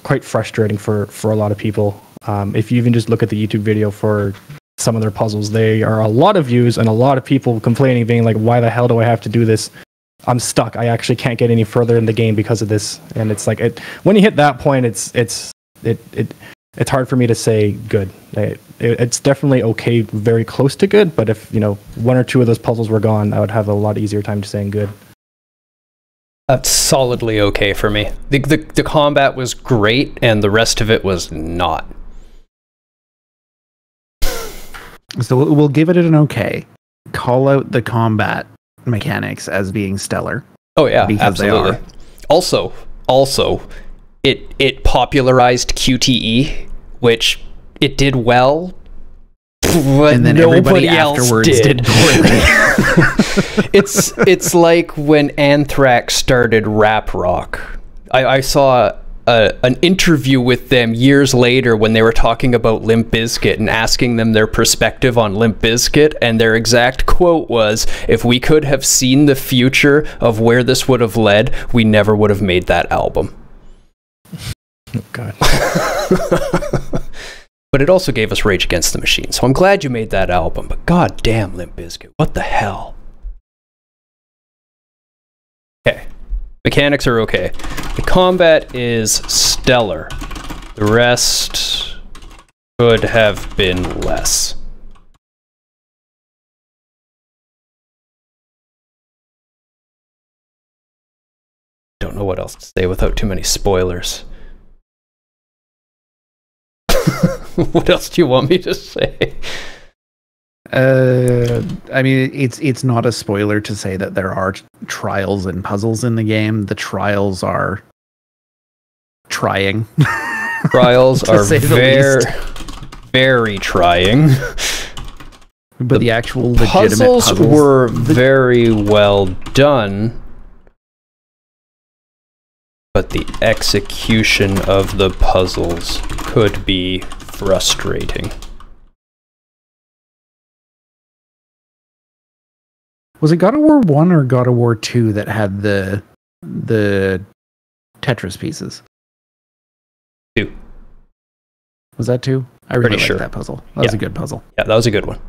quite frustrating for a lot of people. If you even just look at the YouTube video for some of their puzzles, they are a lot of views and a lot of people complaining, being like, why the hell do I have to do this? I'm stuck. I actually can't get any further in the game because of this. And it's like, when you hit that point, it's hard for me to say good. It's definitely okay, very close to good, but if one or two of those puzzles were gone, I would have a lot easier time to saying good. That's solidly okay for me. The combat was great, and the rest of it was not. So we'll give it an okay. Call out the combat mechanics as being stellar. Oh yeah, because absolutely. They are. Also, it popularized QTE, which it did well, but and then everybody afterwards did poorly. It's like when Anthrax started rap rock. I saw an interview with them years later when they were talking about Limp Bizkit and asking them their perspective on Limp Bizkit, and their exact quote was, "If we could have seen the future of where this would have led, we never would have made that album." Oh, God. But it also gave us Rage Against the Machine, so I'm glad you made that album, but god damn, Limp Bizkit, what the hell? Okay. Mechanics are okay. The combat is stellar. The rest could have been less. Don't know what else to say without too many spoilers. What else do you want me to say? I mean, it's not a spoiler to say that there are trials and puzzles in the game. The trials are trying. Trials are very trying. But the actual legitimate puzzles were very well done. But the execution of the puzzles could be frustrating. Was it God of War 1 or God of War 2 that had the Tetris pieces? 2. Was that 2? I really Pretty sure. liked that puzzle. That was a good puzzle. Yeah, that was a good one.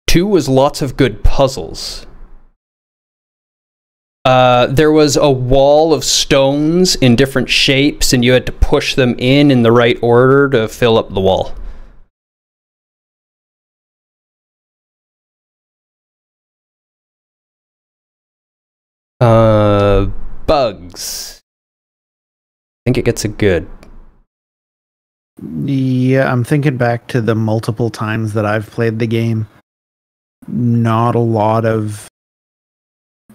2 was lots of good puzzles. There was a wall of stones in different shapes, and you had to push them in the right order to fill up the wall. Bugs. I think it gets a good. Yeah, I'm thinking back to the multiple times that I've played the game. Not a lot of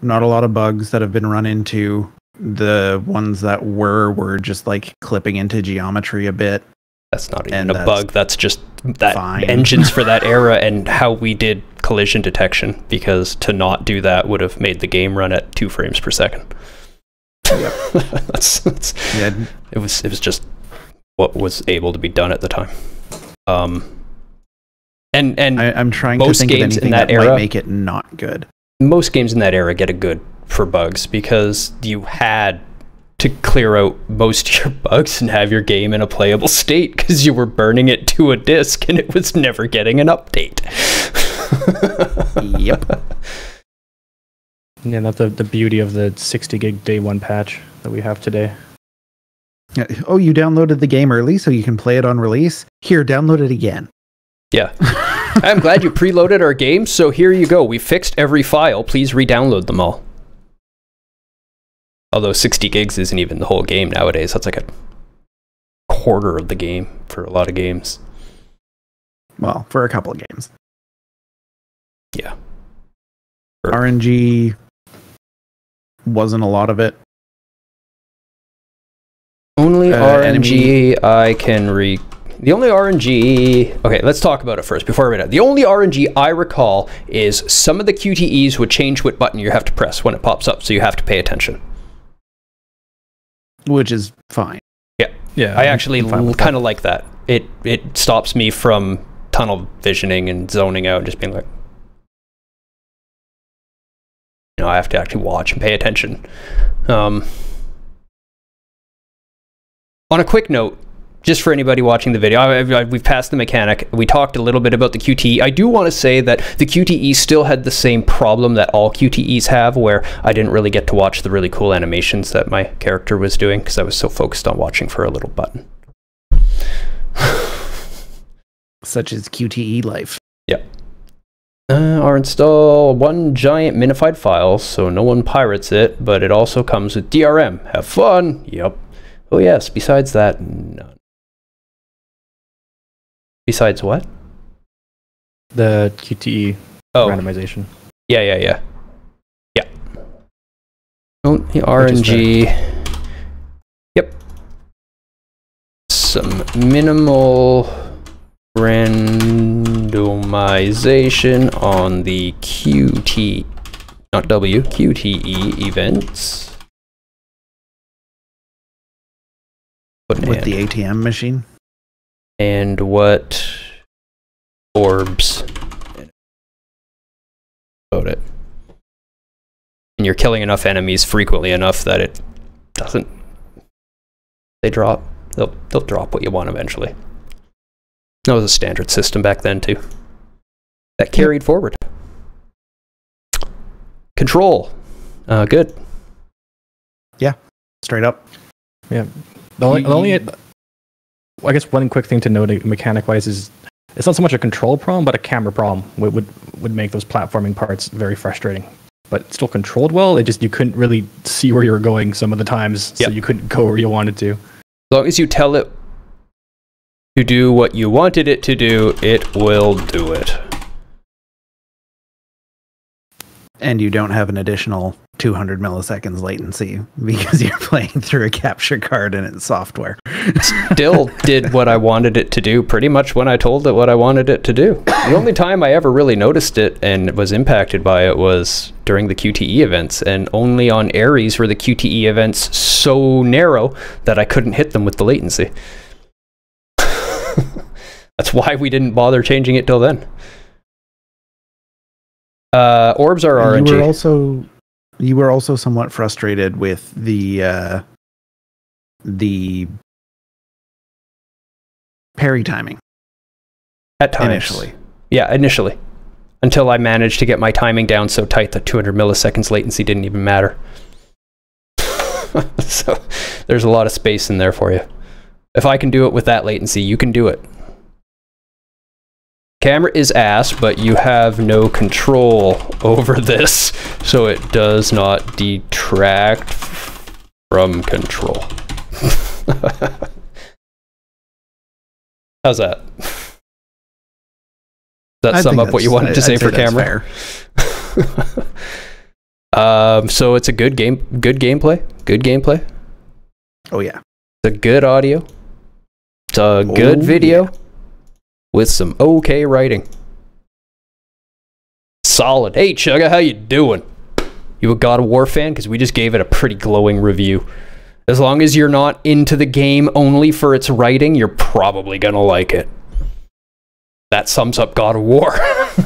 bugs that have been run into. The ones that were just like clipping into geometry a bit. That's not even a bug. That's just that fine. Engines for that era and how we did collision detection, because to not do that would have made the game run at 2 frames per second. Yep. Yeah. It was just what was able to be done at the time. And I'm trying most to think of games anything in that that era might make it not good. Most games in that era get a good for bugs because you had to clear out most of your bugs and have your game in a playable state because you were burning it to a disk and it was never getting an update. Yep. Yeah, that's the beauty of the 60 gig day one patch that we have today. Oh, you downloaded the game early so you can play it on release? Here, download it again. Yeah. I'm glad you preloaded our game, so here you go. We fixed every file. Please re-download them all. Although 60 gigs isn't even the whole game nowadays. That's like a quarter of the game for a lot of games. Well, for a couple of games. Yeah. RNG wasn't a lot of it. Only RNG I can The only RNG... Okay, let's talk about it first before I read it. The only RNG I recall is some of the QTEs would change what button you have to press when it pops up, so you have to pay attention. Which is fine. Yeah. Yeah. I actually kind of like that. It stops me from tunnel visioning and zoning out and just being like... You know, I have to actually watch and pay attention. On a quick note, just for anybody watching the video, we've passed the mechanic. We talked a little bit about the QTE. I do want to say that the QTE still had the same problem that all QTEs have, where I didn't really get to watch the really cool animations that my character was doing because I was so focused on watching for a little button. Such as QTE life. Yeah. Or install one giant minified file so no one pirates it, but it also comes with DRM. Have fun. Yep. Oh yes, besides that, none. Besides what? The QTE randomization. Yeah. Oh, the RNG. Yep. Some minimal randomization on the QTE events. With the ATM machine. And what orbs about it. And you're killing enough enemies frequently enough that it doesn't... They drop. They'll drop what you want eventually. That was a standard system back then too. That carried forward. Control. Good. Yeah. Straight up. Yeah. The only I guess one quick thing to note mechanic-wise is it's not so much a control problem, but a camera problem would make those platforming parts very frustrating. But it's still controlled well. It just you couldn't really see where you were going some of the times, so you couldn't go where you wanted to. As long as you tell it to do what you wanted it to do, it will do it. And you don't have an additional 200 milliseconds latency because you're playing through a capture card and its software. Still did what I wanted it to do pretty much when I told it what I wanted it to do. The only time I ever really noticed it and was impacted by it was during the QTE events, and only on Ares were the QTE events so narrow that I couldn't hit them with the latency. That's why we didn't bother changing it till then. Orbs are RNG. You were also somewhat frustrated with the parry timing. At times. Initially. Yeah, initially. Until I managed to get my timing down so tight that 200 milliseconds latency didn't even matter. So there's a lot of space in there for you. If I can do it with that latency, you can do it. Camera is ass, but you have no control over this, so it does not detract from control. How's that? Does that sum up what you wanted to say for camera? So it's a good gameplay. Good gameplay. Oh yeah. It's a good audio. It's a good video. Yeah. With some okay writing. Solid. Hey Chugga, how you doing? You a God of War fan? Because we just gave it a pretty glowing review. As long as you're not into the game only for its writing, you're probably gonna like it. That sums up God of War.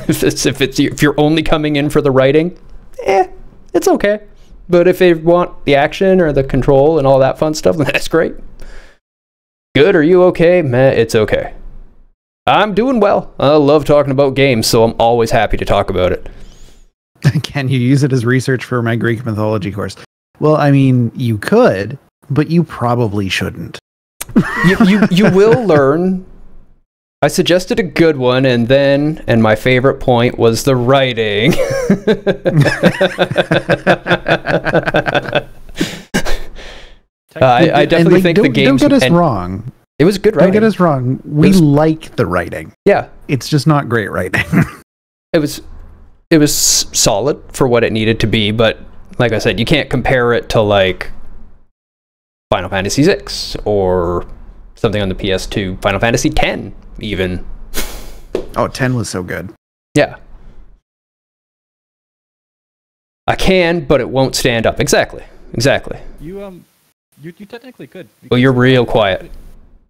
If you're only coming in for the writing, it's okay. But if they want the action or the control and all that fun stuff, that's great. Good, are you okay? Meh, it's okay. I'm doing well. I love talking about games, so I'm always happy to talk about it. Can you use it as research for my Greek mythology course? Well, I mean, you could, but you probably shouldn't. You will learn. I suggested a good one, and my favorite point was the writing. I definitely think the game's... Don't get us wrong. It was good writing. Don't get us wrong. We like the writing. Yeah. It's just not great writing. It was solid for what it needed to be, but like I said, you can't compare it to like Final Fantasy VI or something on the PS2, Final Fantasy X even. Oh, 10 was so good. Yeah. I can, but it won't stand up. Exactly. You technically could. Well, you're real quiet.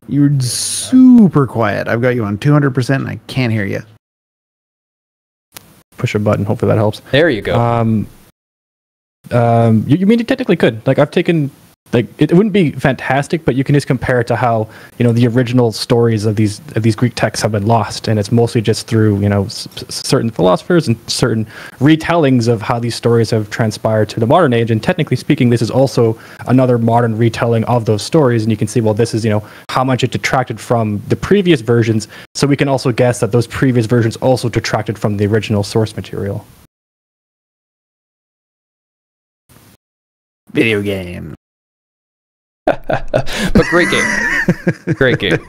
You're super quiet. I've got you on 200% and I can't hear you. Push a button. Hopefully that helps. There you go. You mean you technically could. Like I've taken, like it wouldn't be fantastic, but you can just compare it to how the original stories of these Greek texts have been lost, and it's mostly just through certain philosophers and certain retellings of how these stories have transpired to the modern age. And technically speaking, this is also another modern retelling of those stories. And you can see, well, this is how much it detracted from the previous versions. So we can also guess that those previous versions also detracted from the original source material. Video game. But great game.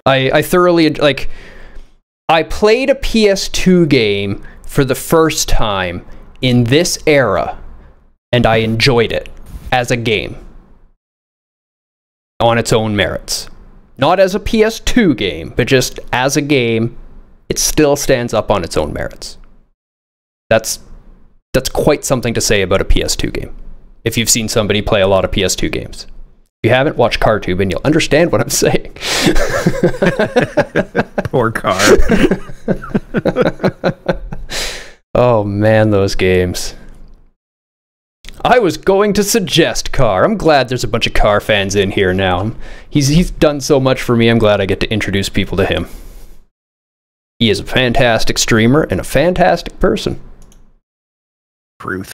I thoroughly I played a PS2 game for the first time in this era, and I enjoyed it as a game on its own merits. Not as a PS2 game, but just as a game, it still stands up on its own merits. That's quite something to say about a PS2 game, if you've seen somebody play a lot of PS2 games. If you haven't, watched CarTube and you'll understand what I'm saying. Poor car. Oh man, those games. I was going to suggest Car. I'm glad there's a bunch of Car fans in here now. He's done so much for me, I'm glad I get to introduce people to him. He is a fantastic streamer and a fantastic person. Truth.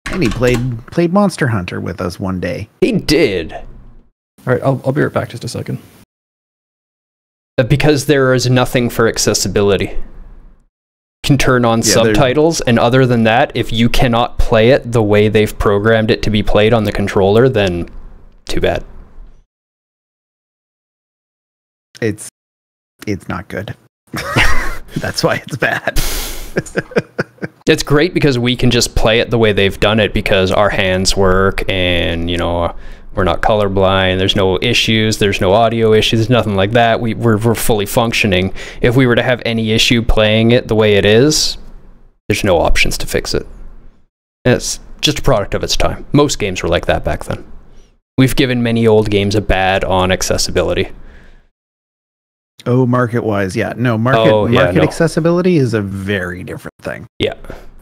And he played Monster Hunter with us one day. He did. All right, I'll be right back just a second. Because there is nothing for accessibility. Can turn on subtitles, and other than that, if you cannot play it the way they've programmed it to be played on the controller, then too bad. It's not good. That's why it's bad. It's great because we can just play it the way they've done it because our hands work and, you know, we're not colorblind, there's no issues, there's no audio issues, nothing like that. We're fully functioning. If we were to have any issue playing it the way it is, there's no options to fix it. And it's just a product of its time. Most games were like that back then. We've given many old games a bad on accessibility. Oh, market-wise, yeah. No, market accessibility is a very different thing. Yeah.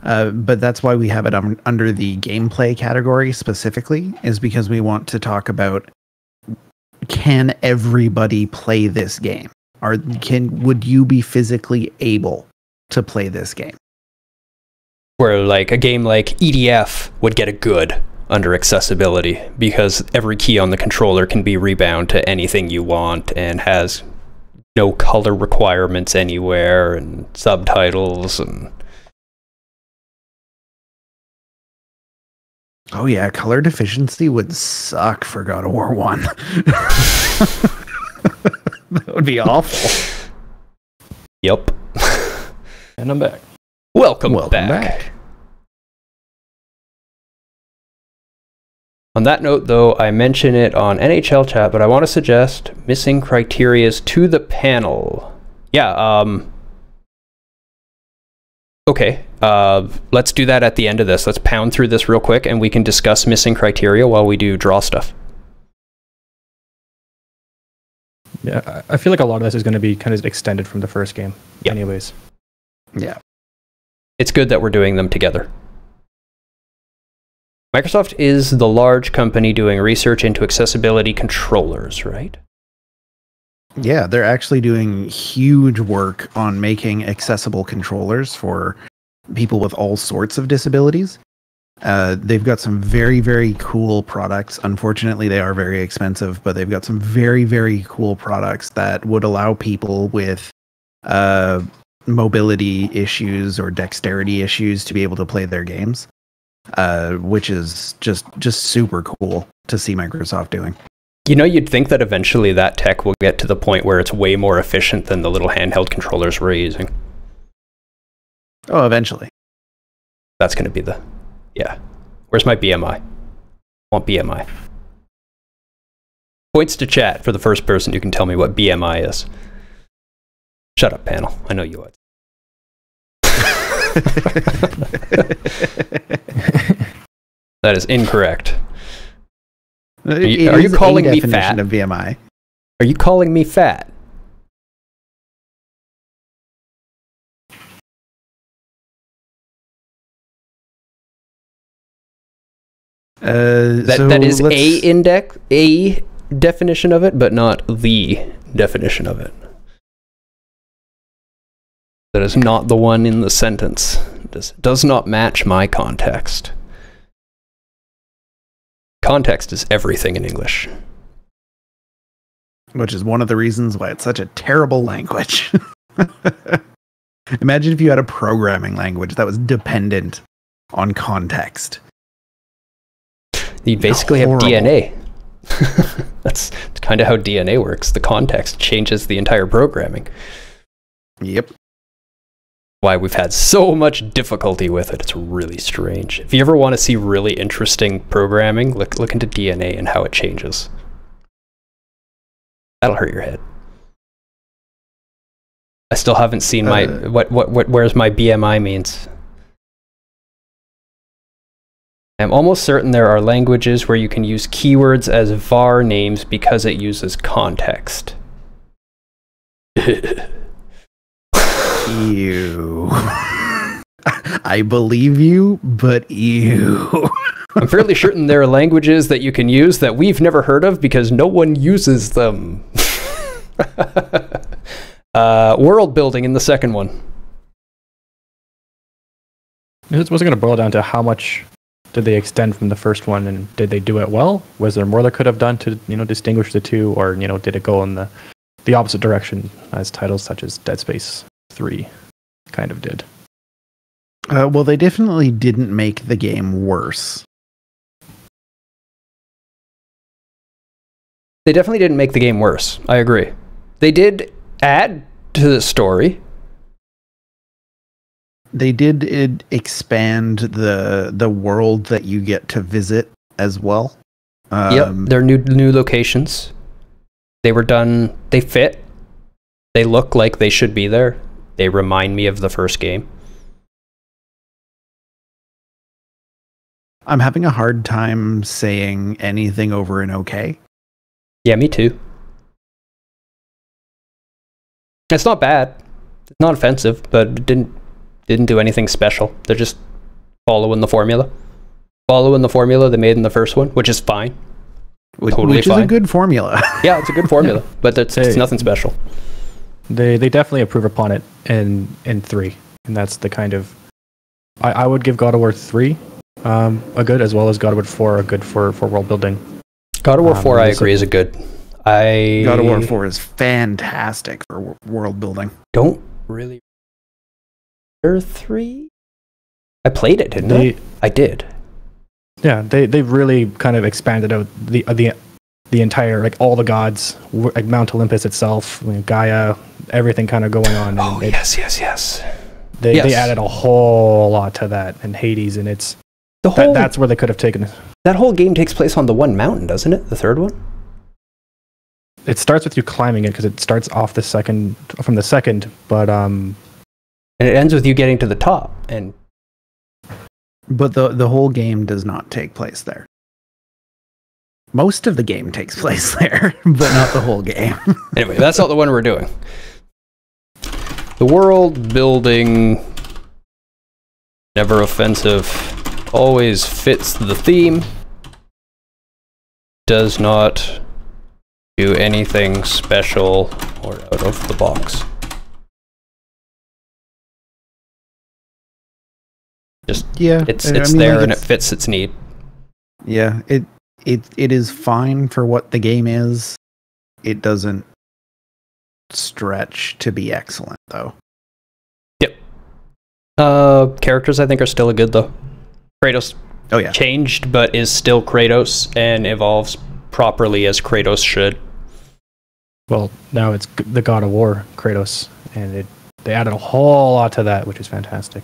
But that's why we have it under the gameplay category specifically, is because we want to talk about, can everybody play this game? Would you be physically able to play this game? Where like a game like EDF would get a good under accessibility because every key on the controller can be rebound to anything you want and has no color requirements anywhere and subtitles and... Oh yeah, color deficiency would suck for God of War 1. That would be awful. Yep. And I'm back. Welcome back. On that note, though, I mention it on NHL chat, but I want to suggest missing criterias to the panel. Yeah, okay, let's do that at the end of this. Let's pound through this real quick, and we can discuss missing criteria while we do draw stuff. Yeah, I feel like a lot of this is going to be kind of extended from the first game, anyways. Yeah. It's good that we're doing them together. Microsoft is the large company doing research into accessibility controllers, right? Yeah, they're actually doing huge work on making accessible controllers for people with all sorts of disabilities. They've got some very, very cool products. Unfortunately, they are very expensive, but they've got some very, very cool products that would allow people with mobility issues or dexterity issues to be able to play their games, which is just super cool to see Microsoft doing. You know, you'd think that eventually that tech will get to the point where it's way more efficient than the little handheld controllers we're using. Oh, eventually. That's going to be the... Yeah. Where's my BMI? I want BMI. Points to chat for the first person who can tell me what BMI is. Shut up, panel. I know you would. That is incorrect. Are you calling me fat? Of BMI. Are you calling me fat? That is a definition of it, but not the definition of it. That is not the one in the sentence. Does not match my context. Context is everything in English. Which is one of the reasons why it's such a terrible language. Imagine if you had a programming language that was dependent on context. You basically have DNA. That's kind of how DNA works. The context changes the entire programming. Yep. Why we've had so much difficulty with it. It's really strange. If you ever want to see really interesting programming, look into DNA and how it changes. That'll hurt your head. I still haven't seen my where's my BMI means. I'm almost certain there are languages where you can use keywords as var names because it uses context. Ew. I believe you, but ew. I'm fairly certain there are languages that you can use that we've never heard of because no one uses them. World building in the second one. It wasn't going to boil down to how much did they extend from the first one, and did they do it well? Was there more they could have done to distinguish the two, or did it go in the opposite direction as titles such as Dead Space 3 kind of did? Well, they definitely didn't make the game worse. They definitely didn't make the game worse. I agree. They did add to the story. They did expand the world that you get to visit as well. Yep, they're new locations. They were done. They fit. They look like they should be there. They remind me of the first game. I'm having a hard time saying anything over an okay. Yeah, me too. It's not bad. It's not offensive, but it didn't do anything special. They're just following the formula. Following the formula they made in the first one, which is fine. Which is a good formula. Yeah, it's a good formula, but it's nothing special. They definitely improve upon it in 3, and that's the kind of... I would give God of War 3 a good, as well as God of War 4 a good for world building. God of War 4, I agree, is a good. God of War 4 is fantastic for world building. Don't really... 3? I played it, didn't I? I did. Yeah, they've really kind of expanded out the entire, like, all the gods, like Mount Olympus itself, Gaia, everything kind of going on. Oh, yes. They added a whole lot to that, and Hades, and it's that's where they could have taken it. That whole game takes place on the one mountain, doesn't it? The third one? It starts with you climbing it, because it starts off from the second, but and it ends with you getting to the top, and but the whole game does not take place there. Most of the game takes place there, but not the whole game. Anyway, that's not the one we're doing. The world building, never offensive, always fits the theme, does not do anything special or out of the box. Just, yeah, it's there, like, and it fits its need. Yeah, it is fine for what the game is. It doesn't stretch to be excellent, though. Yep. Characters, I think, are still good, though. Kratos changed, but is still Kratos and evolves properly as Kratos should. Well, now it's the God of War Kratos, and they added a whole lot to that, which is fantastic.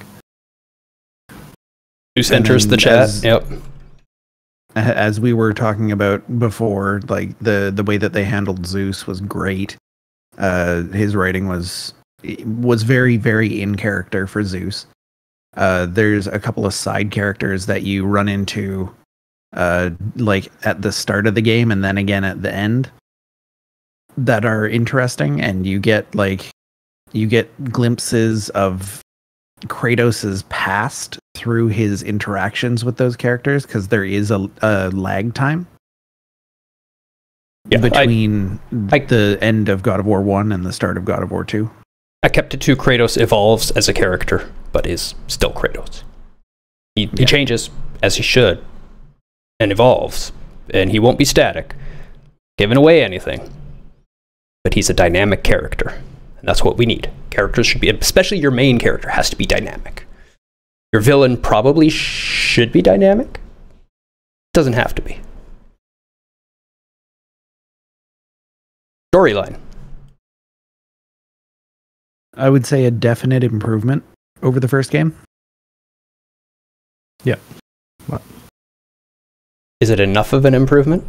Who enters the chat? Yep. As we were talking about before, like the way that they handled Zeus was great. His writing was very, very in character for Zeus. There's a couple of side characters that you run into, like at the start of the game and then again at the end, that are interesting, and you get glimpses of Kratos's past through his interactions with those characters, because there is a lag time between the end of God of War 1 and the start of God of War 2. I kept it to Kratos evolves as a character, but is still Kratos. He changes, as he should, and evolves, and he won't be static, giving away anything. But he's a dynamic character, and that's what we need. Characters should be, especially your main character, has to be dynamic. Your villain probably should be dynamic. Doesn't have to be. Storyline. I would say a definite improvement over the first game. Yeah. Is it enough of an improvement?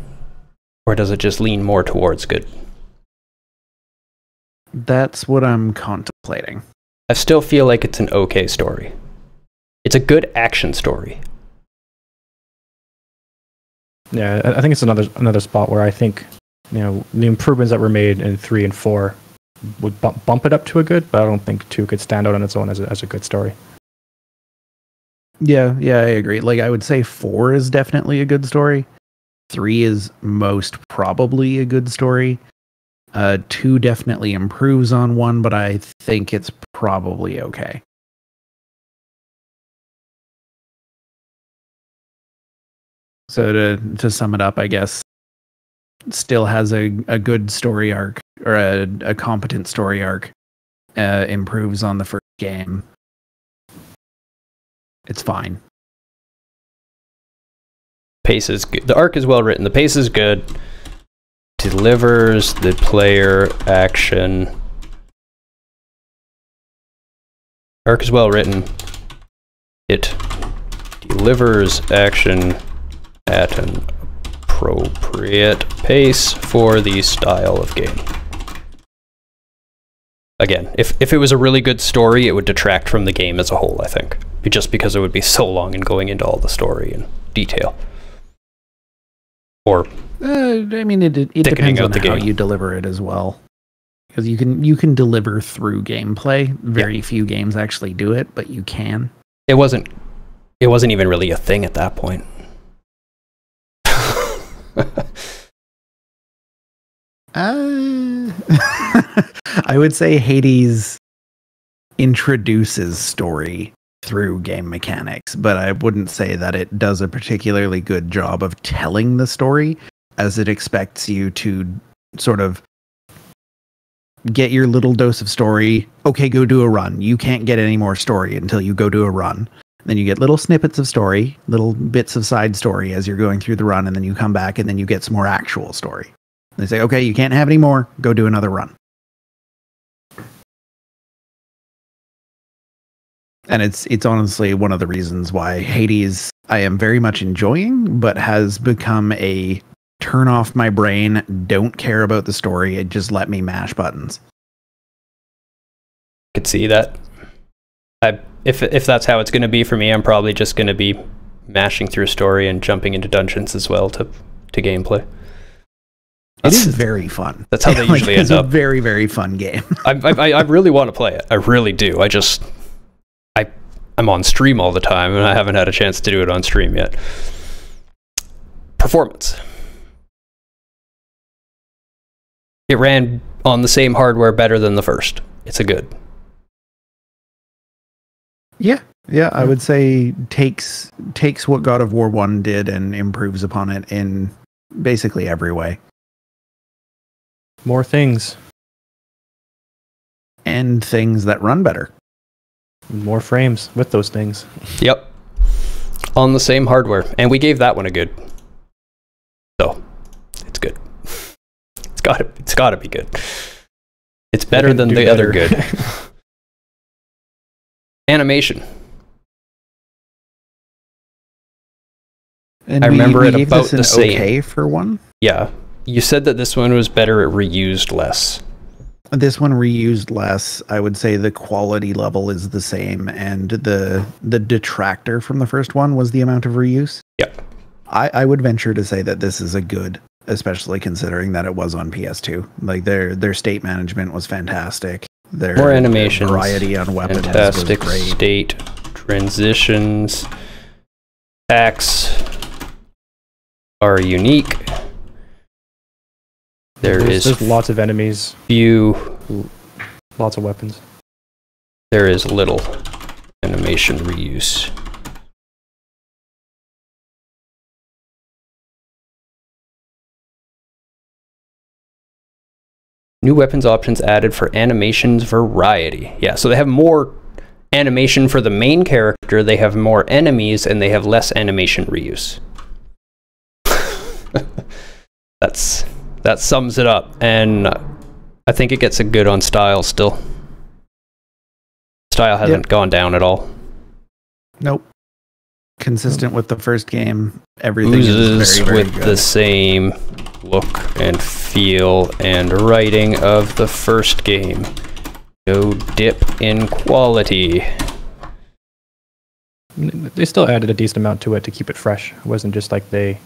Or does it just lean more towards good? That's what I'm contemplating. I still feel like it's an okay story. It's a good action story. Yeah, I think it's another spot where I think, you know, the improvements that were made in 3 and 4 would bump it up to a good, but I don't think 2 could stand out on its own as a good story. Yeah, I agree. Like, I would say 4 is definitely a good story. 3 is most probably a good story. 2 definitely improves on 1, but I think it's probably okay. So to sum it up, I guess, still has a good story arc, or a competent story arc. Improves on the first game. It's fine. Pace is good. The arc is well written. The pace is good. Delivers the player action. Arc is well written. It delivers action at an appropriate pace for the style of game. Again, if it was a really good story, it would detract from the game as a whole, I think. Just because it would be so long and going into all the story and detail. Or I mean, it depends on how you deliver it as well. Because you can deliver through gameplay. Very few games actually do it, but you can. It wasn't even really a thing at that point. I would say Hades introduces story through game mechanics, but I wouldn't say that it does a particularly good job of telling the story, as it expects you to sort of get your little dose of story. Okay, go do a run. You can't get any more story until you go do a run. Then you get little snippets of story, little bits of side story as you're going through the run, and then you come back and then you get some more actual story. They say, okay, you can't have any more, go do another run. And it's honestly one of the reasons why Hades I am very much enjoying, but has become a turn off my brain, don't care about the story, it just let me mash buttons. I could see that. If that's how it's going to be for me, I'm probably just going to be mashing through story and jumping into dungeons as well to gameplay. It is very fun. That's how they usually end up. It's a very, very fun game. I really want to play it. I really do. I'm on stream all the time, and I haven't had a chance to do it on stream yet. Performance. It ran on the same hardware better than the first. It's a good. Yeah, I would say takes what God of War 1 did and improves upon it in basically every way. More things. And things that run better. More frames with those things. Yep. On the same hardware. And we gave that one a good. So, it's good. It's gotta be good. It's better than the other good. Animation. And I remember we it gave about this an the same. okay for one? Yeah. You said that this one was better, it reused less. This one reused less. I would say the quality level is the same, and the detractor from the first one was the amount of reuse. Yep. I would venture to say that this is a good, especially considering that it was on PS2. Like their state management was fantastic. More animations, their variety on weapons fantastic was great. State transitions, attacks are unique. There's lots of enemies. Lots of weapons. There is little animation reuse. New weapons options added for animations variety. Yeah, so they have more animation for the main character, they have more enemies, and they have less animation reuse. That sums it up, and I think it gets a good on style still. Style hasn't gone down at all. Nope. Consistent with the first game, everything Oozes is very, very with good. the same look and feel and writing of the first game. No dip in quality. They still added a decent amount to it to keep it fresh. It wasn't just like they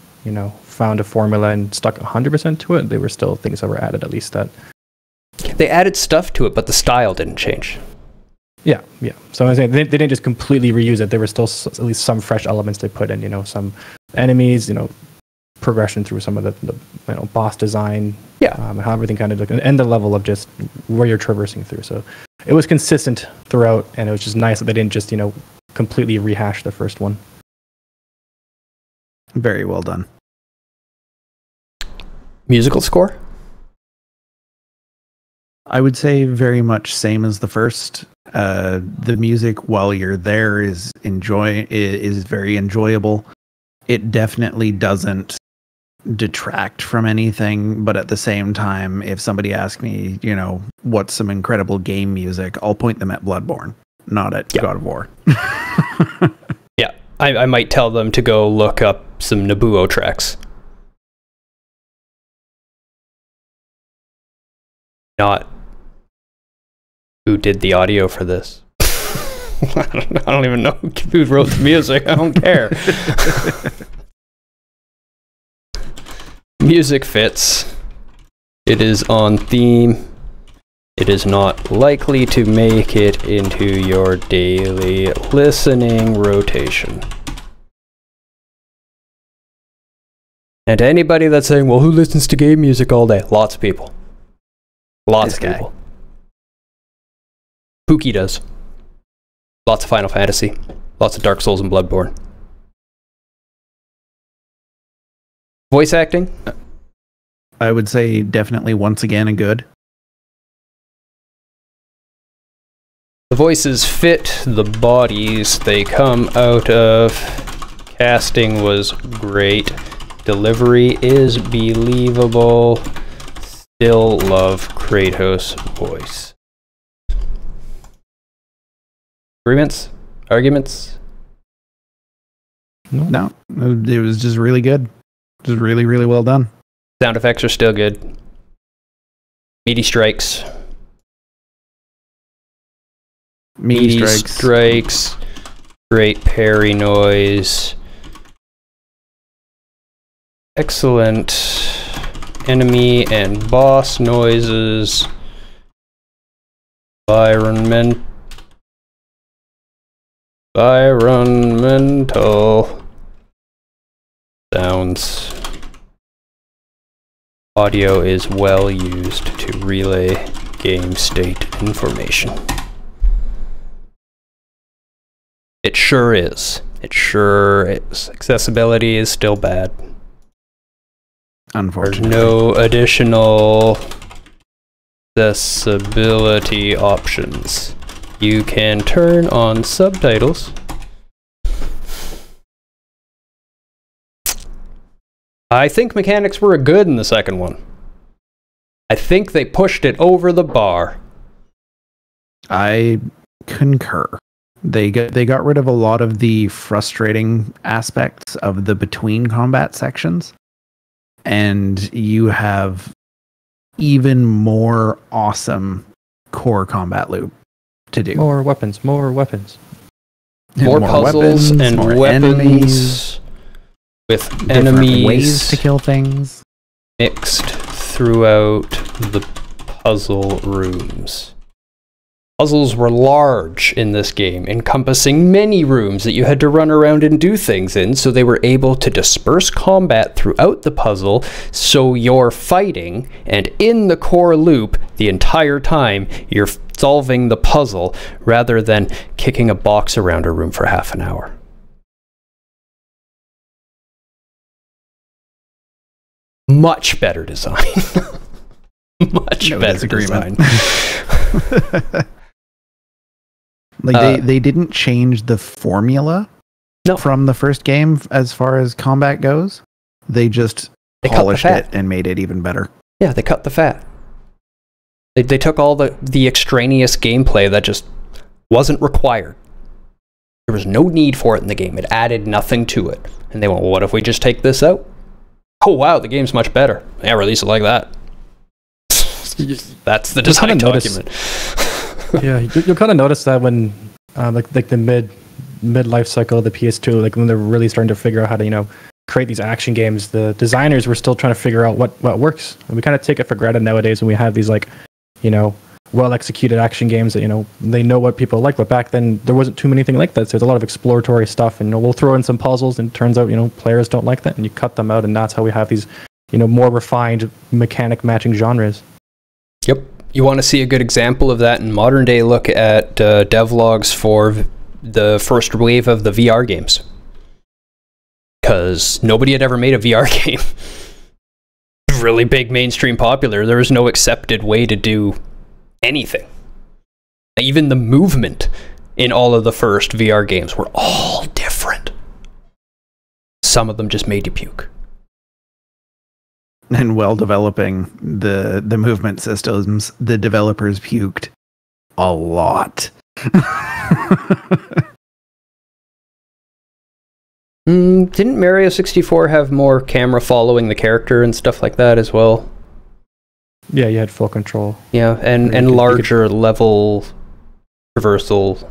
found a formula and stuck 100% to it. There were still things that were added, at least that. They added stuff to it, but the style didn't change. Yeah. So I'm saying they didn't just completely reuse it. There were still at least some fresh elements they put in. Some enemies, progression through some of the boss design. Yeah. And how everything kind of looked, and the level of just where you're traversing through. So it was consistent throughout, and it was just nice that they didn't just completely rehash the first one. Very well done. Musical score? I would say very much same as the first. The music while you're there is very enjoyable. It definitely doesn't detract from anything, but at the same time, if somebody asks me, what's some incredible game music, I'll point them at Bloodborne, not at God of War. Yeah, I might tell them to go look up some Nobuo tracks. Not who did the audio for this. I don't even know who wrote the music. I don't care. Music fits. It is on theme. It is not likely to make it into your daily listening rotation. And to anybody that's saying, well, who listens to game music all day? Lots of people. Lots of people. Pookie does. Lots of Final Fantasy. Lots of Dark Souls and Bloodborne. Voice acting? I would say definitely once again a good. The voices fit the bodies they come out of. Casting was great. Delivery is believable. Still love Kratos' voice. Agreements? Arguments? No, it was just really good. Just really, really well done. Sound effects are still good. Meaty strikes. Meaty strikes. Great parry noise. Excellent enemy and boss noises. Environmental sounds. Audio is well used to relay game state information. It sure is. It sure is. Accessibility is still bad. Unfortunately. There's no additional accessibility options. You can turn on subtitles. I think mechanics were good in the second one. I think they pushed it over the bar. I concur. They got rid of a lot of the frustrating aspects of the between combat sections, and you have even more awesome core combat loop to do. More weapons. More puzzles and more weapons. Enemies, with different enemies ways to kill things mixed throughout the puzzle rooms. Puzzles were large in this game, encompassing many rooms that you had to run around and do things in, so they were able to disperse combat throughout the puzzle, so you're fighting, and in the core loop, the entire time, you're solving the puzzle, rather than kicking a box around a room for half an hour. Much better design. Much better design. They didn't change the formula from the first game as far as combat goes. They just polished it and made it even better. Yeah, they cut the fat. They took all the extraneous gameplay that just wasn't required. There was no need for it in the game. It added nothing to it. And they went, well, what if we just take this out? Oh wow, the game's much better. Yeah, release it like that. That's the design document. Yeah, you'll kind of notice that when like the mid life cycle of the PS2, like when they're really starting to figure out how to create these action games, the designers were still trying to figure out what works. And we kind of take it for granted nowadays when we have these like, well executed action games that, they know what people like. But back then there wasn't too many things like that. So there's a lot of exploratory stuff, and we'll throw in some puzzles, and it turns out, players don't like that, and you cut them out, and that's how we have these, more refined mechanic matching genres. Yep. You want to see a good example of that in modern day? Look at devlogs for the first wave of the VR games. Because nobody had ever made a VR game. Really big, mainstream, popular. There was no accepted way to do anything. Even the movement in all of the first VR games were all different. Some of them just made you puke. And while developing the movement systems, the developers puked a lot. Didn't Mario 64 have more camera following the character and stuff like that as well? Yeah, you had full control. Yeah, and larger level traversal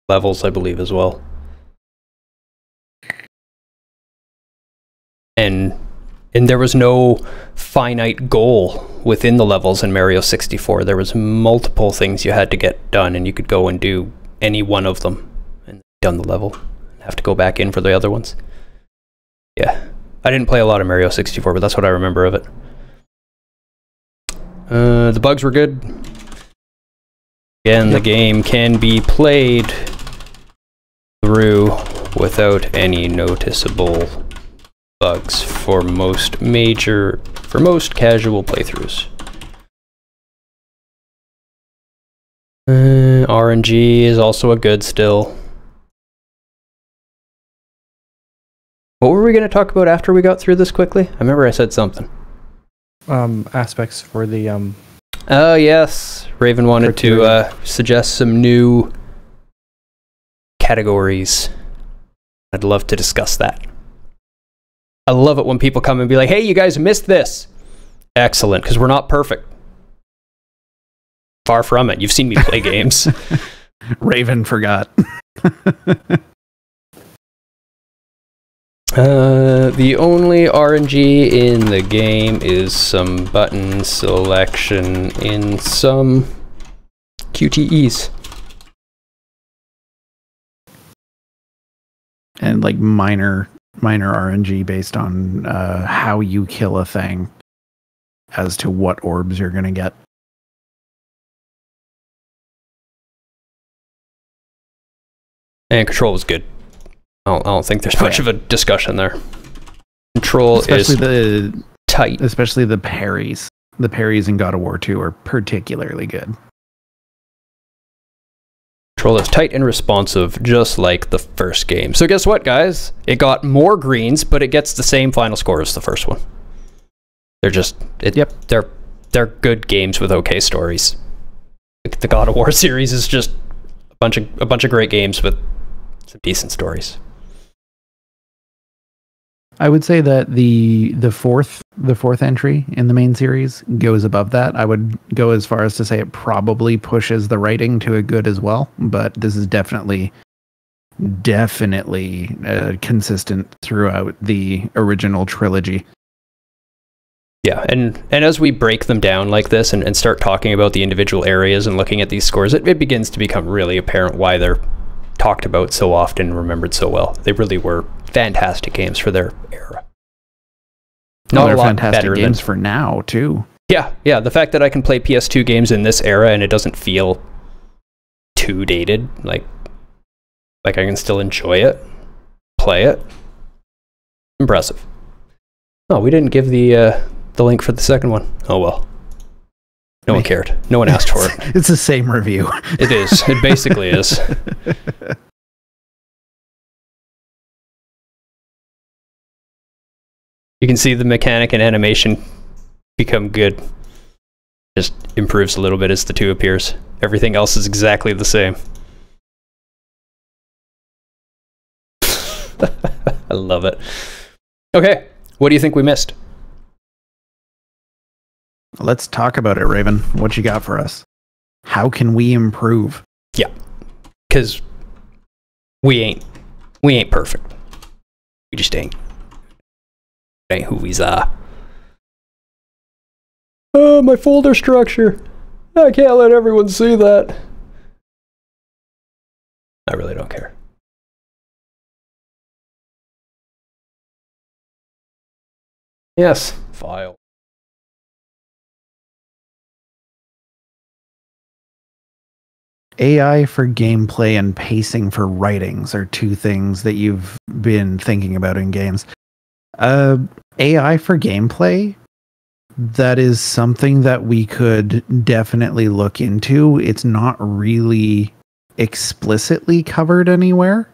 levels, I believe, as well. And there was no finite goal within the levels in Mario 64. There was multiple things you had to get done, and you could go and do any one of them and done the level. Have to go back in for the other ones. Yeah. I didn't play a lot of Mario 64, but that's what I remember of it. The bugs were good. Again, the game can be played through without any noticeable bugs for most casual playthroughs. RNG is also a good still. What were we going to talk about after we got through this quickly? I remember I said something. Aspects for the Oh yes, Raven wanted to suggest some new categories. I'd love to discuss that. I love it when people come and be like, "Hey, you guys missed this." Excellent, because we're not perfect. Far from it. You've seen me play games. Raven forgot. The only RNG in the game is some button selection in some QTEs. And like minor RNG based on how you kill a thing as to what orbs you're going to get. And control was good. I don't think there's much of a discussion there. Control is tight. Especially the parries. The parries in God of War 2 are particularly good. Control is tight and responsive, just like the first game. So guess what, guys? It got more greens, but it gets the same final score as the first one. They're just... They're good games with okay stories. The God of War series is just a bunch of great games with some decent stories. I would say that the fourth entry in the main series goes above that. I would go as far as to say it probably pushes the writing to a good as well, but this is definitely consistent throughout the original trilogy. Yeah, and as we break them down like this and start talking about the individual areas and looking at these scores, it begins to become really apparent why they're talked about so often and remembered so well. They really were fantastic games for their era. Not a lot fantastic games for now, too. Yeah, the fact that I can play PS2 games in this era and it doesn't feel too dated, like I can still enjoy it, play it. Impressive. Oh, we didn't give the link for the second one. Oh well. No one cared. No one asked for it. It's the same review. It is. It basically is. You can see the mechanic and animation become good. Just improves a little bit as the 2 appears. Everything else is exactly the same. I love it. Okay, what do you think we missed? Let's talk about it, Raven. What you got for us? How can we improve? Yeah, because we ain't perfect. We just ain't. Ain't who we's are. Oh, my folder structure. I can't let everyone see that. I really don't care. Yes, file. AI for gameplay and pacing for writings are two things that you've been thinking about in games. AI for gameplay, that is something that we could definitely look into. It's not really explicitly covered anywhere.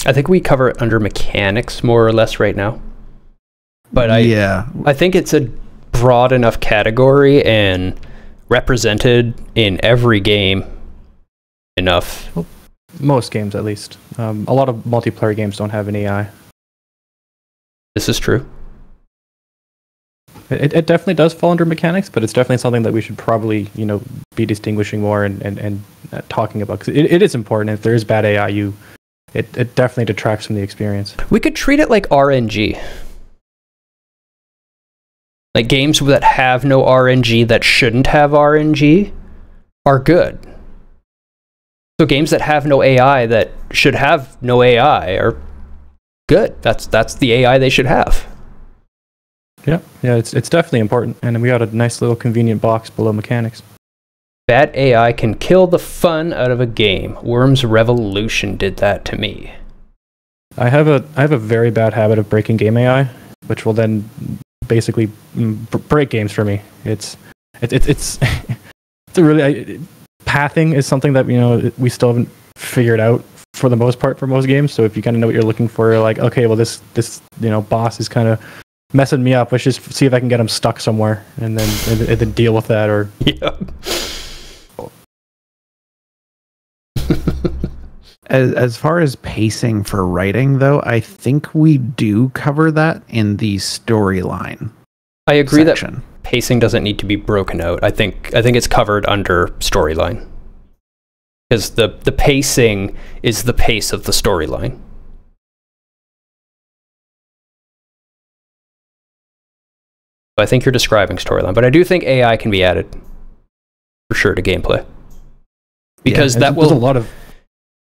I think we cover it under mechanics more or less right now. But I think it's a broad enough category and represented in every game enough. Well, most games, at least. A lot of multiplayer games don't have an AI. This is true. It definitely does fall under mechanics, but it's definitely something that we should probably, be distinguishing more and talking about. Because it is important. If there is bad AI, it definitely detracts from the experience. We could treat it like RNG. Like games that have no RNG that shouldn't have RNG are good. So games that have no AI that should have no AI are good. That's the AI they should have. Yeah, it's definitely important, and we got a nice little convenient box below mechanics. Bad AI can kill the fun out of a game. Worms Revolution did that to me. I have a very bad habit of breaking game AI, which will then basically break games for me. It's a really pathing is something that we still haven't figured out for the most part for most games. So if you kind of know what you're looking for, you're like, okay, well this boss is kind of messing me up. Let's just see if I can get him stuck somewhere, and then deal with that. Or yeah. As far as pacing for writing, though, I think we do cover that in the storyline. I agree section. That pacing doesn't need to be broken out. I think it's covered under storyline. Because the pacing is the pace of the storyline. I think you're describing storyline, but I do think AI can be added for sure to gameplay. Because that will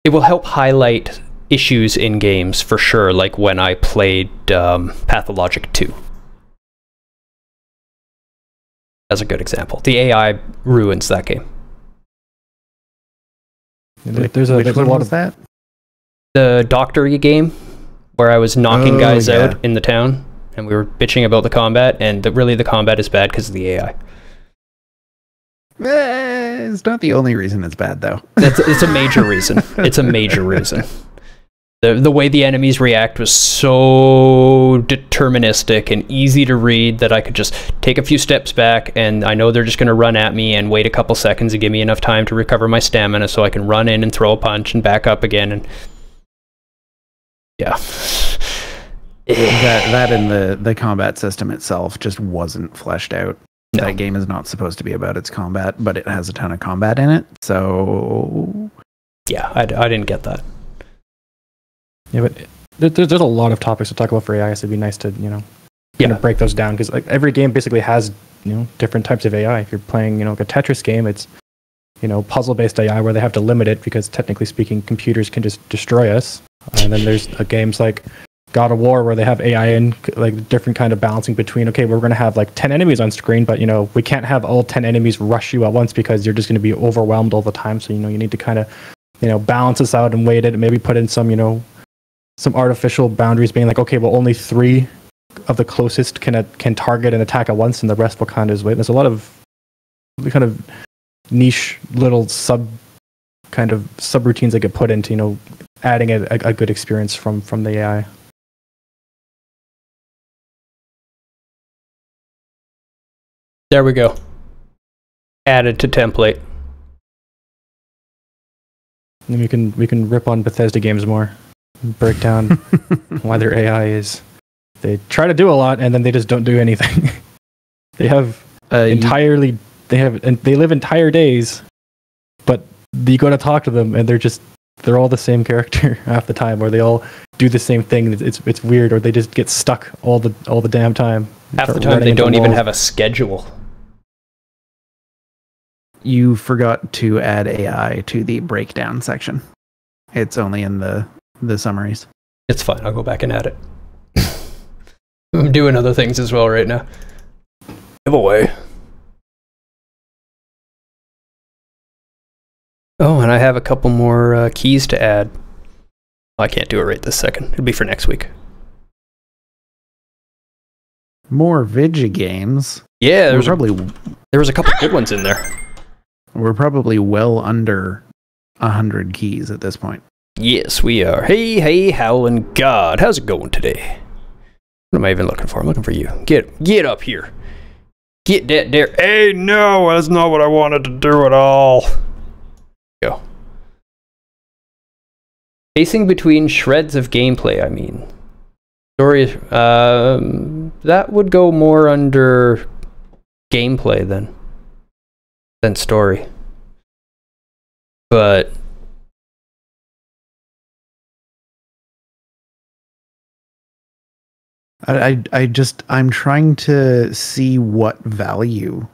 it will help highlight issues in games for sure, like when I played Pathologic 2. That's a good example. The AI ruins that game. There's a lot of that. The doctor-y game where I was knocking guys out in the town, and we were bitching about the combat, and really the combat is bad because of the AI. It's not the only reason it's bad, though. It's a major reason. It's a major reason. The way the enemies react was so deterministic and easy to read that I could just take a few steps back, and I know they're just going to run at me and wait a couple seconds and give me enough time to recover my stamina so I can run in and throw a punch and back up again. And yeah. That and the combat system itself just wasn't fleshed out. No. That game is not supposed to be about its combat, but it has a ton of combat in it. So yeah, I didn't get that. Yeah, but there's a lot of topics to talk about for AI. So it'd be nice to kind of break those down, because like every game basically has different types of AI. If you're playing like a Tetris game, it's puzzle based AI where they have to limit it because technically speaking, computers can just destroy us. And then there's games like God of War where they have AI in like different kind of balancing between, okay, we're going to have like 10 enemies on screen, but we can't have all 10 enemies rush you at once because you're just going to be overwhelmed all the time. So you need to kind of balance this out and weight it, and maybe put in some artificial boundaries, being like, okay, well, only 3 of the closest can target and attack at once, and the rest will kind of wait. There's a lot of kind of niche little subroutines that get put into adding a good experience from the AI. There we go. Added to template. And we can rip on Bethesda games more, break down why their AI is. They try to do a lot and then they just don't do anything. They have they live entire days, but you go to talk to them and they're just they're all the same character half the time, or they all do the same thing. It's weird, or they just get stuck all the damn time. Half the time they don't even have a schedule. You forgot to add AI to the breakdown section. It's only in the summaries. It's fine. I'll go back and add it. I'm doing other things as well right now. Give away. Oh, and I have a couple more keys to add. I can't do it right this second. It'll be for next week. More Vigi games. Yeah, there was a couple good ones in there. We're probably well under 100 keys at this point. Yes, we are. Hey, Howlin' God. How's it going today? What am I even looking for? I'm looking for you. Get up here. Get that there. Hey, no, that's not what I wanted to do at all. Go. Pacing between shreds of gameplay, I mean. Story, that would go more under gameplay than story. But I'm trying to see what value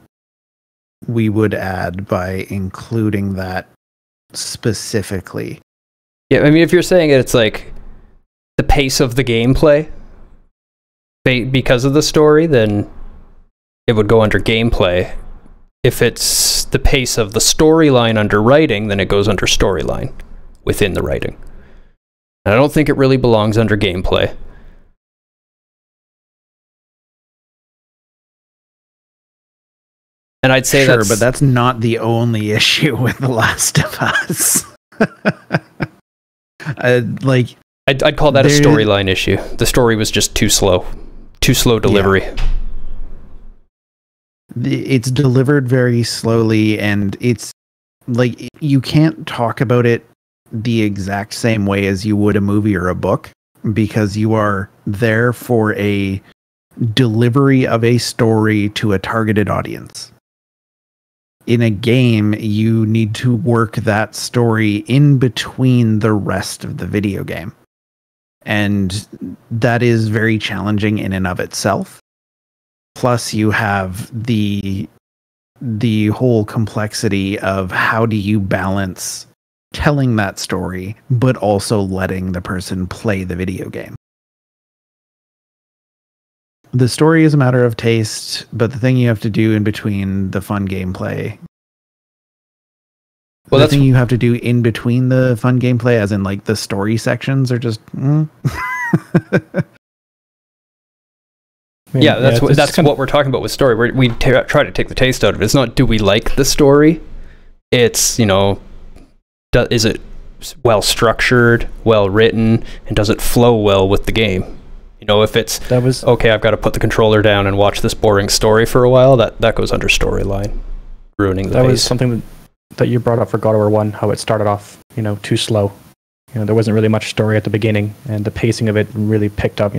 we would add by including that specifically. Yeah, I mean, if you're saying it's like the pace of the gameplay because of the story, then it would go under gameplay. If it's the pace of the storyline under writing, then it goes under storyline within the writing. And I don't think it really belongs under gameplay. And I'd say but that's not the only issue with The Last of Us. I'd call that a storyline issue. The story was just too slow delivery. Yeah. It's delivered very slowly, and it's like you can't talk about it the exact same way as you would a movie or a book, because you are there for a delivery of a story to a targeted audience. In a game, you need to work that story in between the rest of the video game. And that is very challenging in and of itself. Plus, you have the whole complexity of how do you balance telling that story, but also letting the person play the video game. The story is a matter of taste, but the thing you have to do in between the fun gameplay. Well, the thing you have to do in between the fun gameplay, as in like the story sections, are just. Yeah, that's what we're talking about with story. We try to take the taste out of it. It's not do we like the story. It's, is it well structured, well written, and does it flow well with the game? If it's okay, I've got to put the controller down and watch this boring story for a while, that goes under storyline, ruining the pace. That was something that you brought up for God of War 1, how it started off, too slow. There wasn't really much story at the beginning, and the pacing of it really picked up,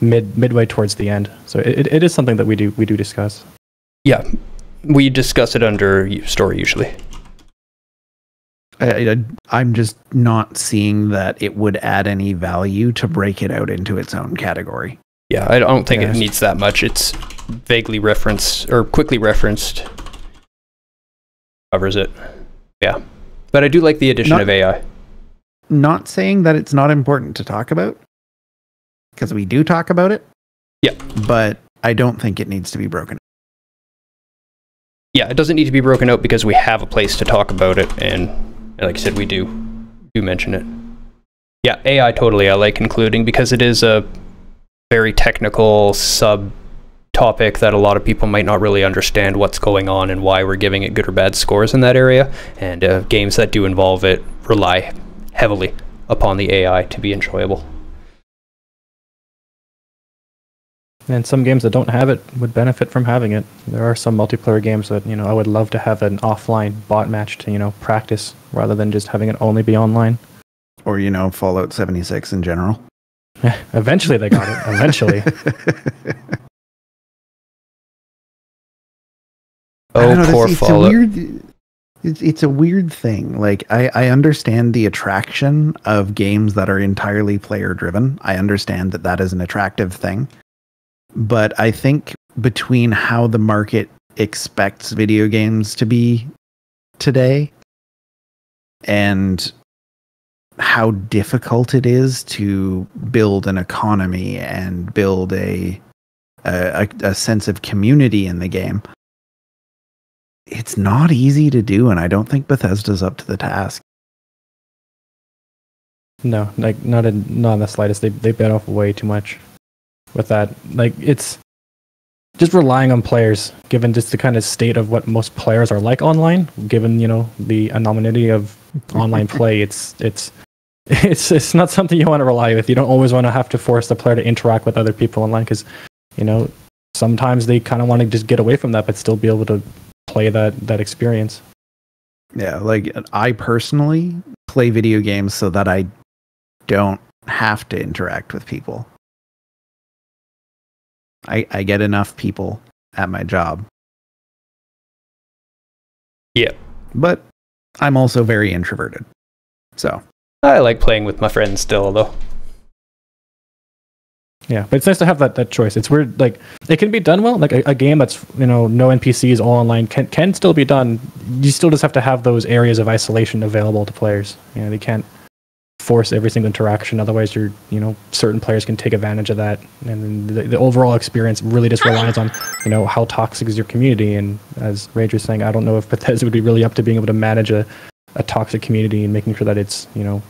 midway towards the end. So it is something that we do discuss. Yeah, we discuss it under story usually. I'm just not seeing that it would add any value to break it out into its own category. Yeah, I don't think it needs that much. It's vaguely referenced or quickly referenced. Covers it. Yeah. But I do like the addition of AI. Not saying that it's not important to talk about, because we do talk about it. Yeah. But I don't think it needs to be broken. Yeah, it doesn't need to be broken out because we have a place to talk about it, and like I said, we do mention it. Yeah, AI totally I like including, because it is a very technical sub-topic that a lot of people might not really understand what's going on and why we're giving it good or bad scores in that area, and games that do involve it rely heavily upon the AI to be enjoyable. And some games that don't have it would benefit from having it. There are some multiplayer games that, I would love to have an offline bot match to, practice, rather than just having it only be online. Or, Fallout 76 in general. Eventually they got it. Eventually. Oh, poor Fallout. It's a weird thing. Like, I understand the attraction of games that are entirely player driven. I understand that that is an attractive thing. But I think between how the market expects video games to be today and how difficult it is to build an economy and build a sense of community in the game, it's not easy to do, and I don't think Bethesda's up to the task. No, like not in the slightest. They bit off way too much with that. Like, it's just relying on players, given just the kind of state of what most players are like online, given, you know, the anonymity of online play. It's not something you want to rely with. You don't always want to have to force the player to interact with other people online, because, you know, sometimes they kind of want to just get away from that, but still be able to play that experience. Yeah, like, I personally play video games so that I don't have to interact with people. I get enough people at my job. Yeah. But I'm also very introverted. So I like playing with my friends still, though. Yeah, but it's nice to have that choice. It's weird, like, it can be done well. Like a game that's, you know, no NPCs, all online, can still be done. You still just have to have those areas of isolation available to players. You know, they can't force every single interaction. Otherwise, certain players can take advantage of that. And then the overall experience really just relies on, you know, how toxic is your community. And as Rage was saying, I don't know if Bethesda would be really up to being able to manage a toxic community and making sure that it's, you know,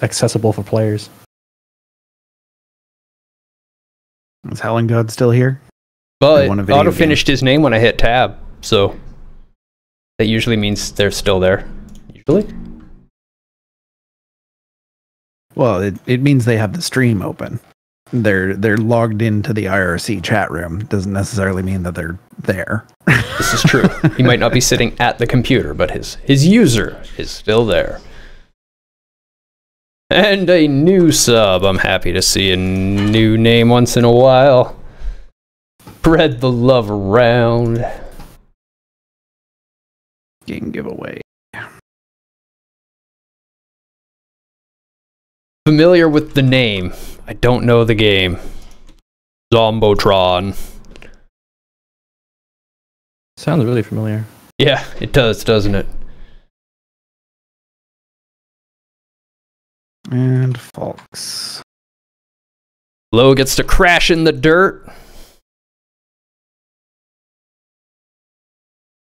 accessible for players. Is Howling God still here? But auto finished his name when I hit tab, so that usually means they're still there. Usually. Well, it means they have the stream open. They're logged into the IRC chat room. Doesn't necessarily mean that they're there. This is true. He might not be sitting at the computer, but his user is still there. And a new sub. I'm happy to see a new name once in a while. Spread the love around. Game giveaway. Familiar with the name. I don't know the game. Zombotron. Sounds really familiar. Yeah, it does, doesn't it? And Fox. Lo gets to crash in the dirt.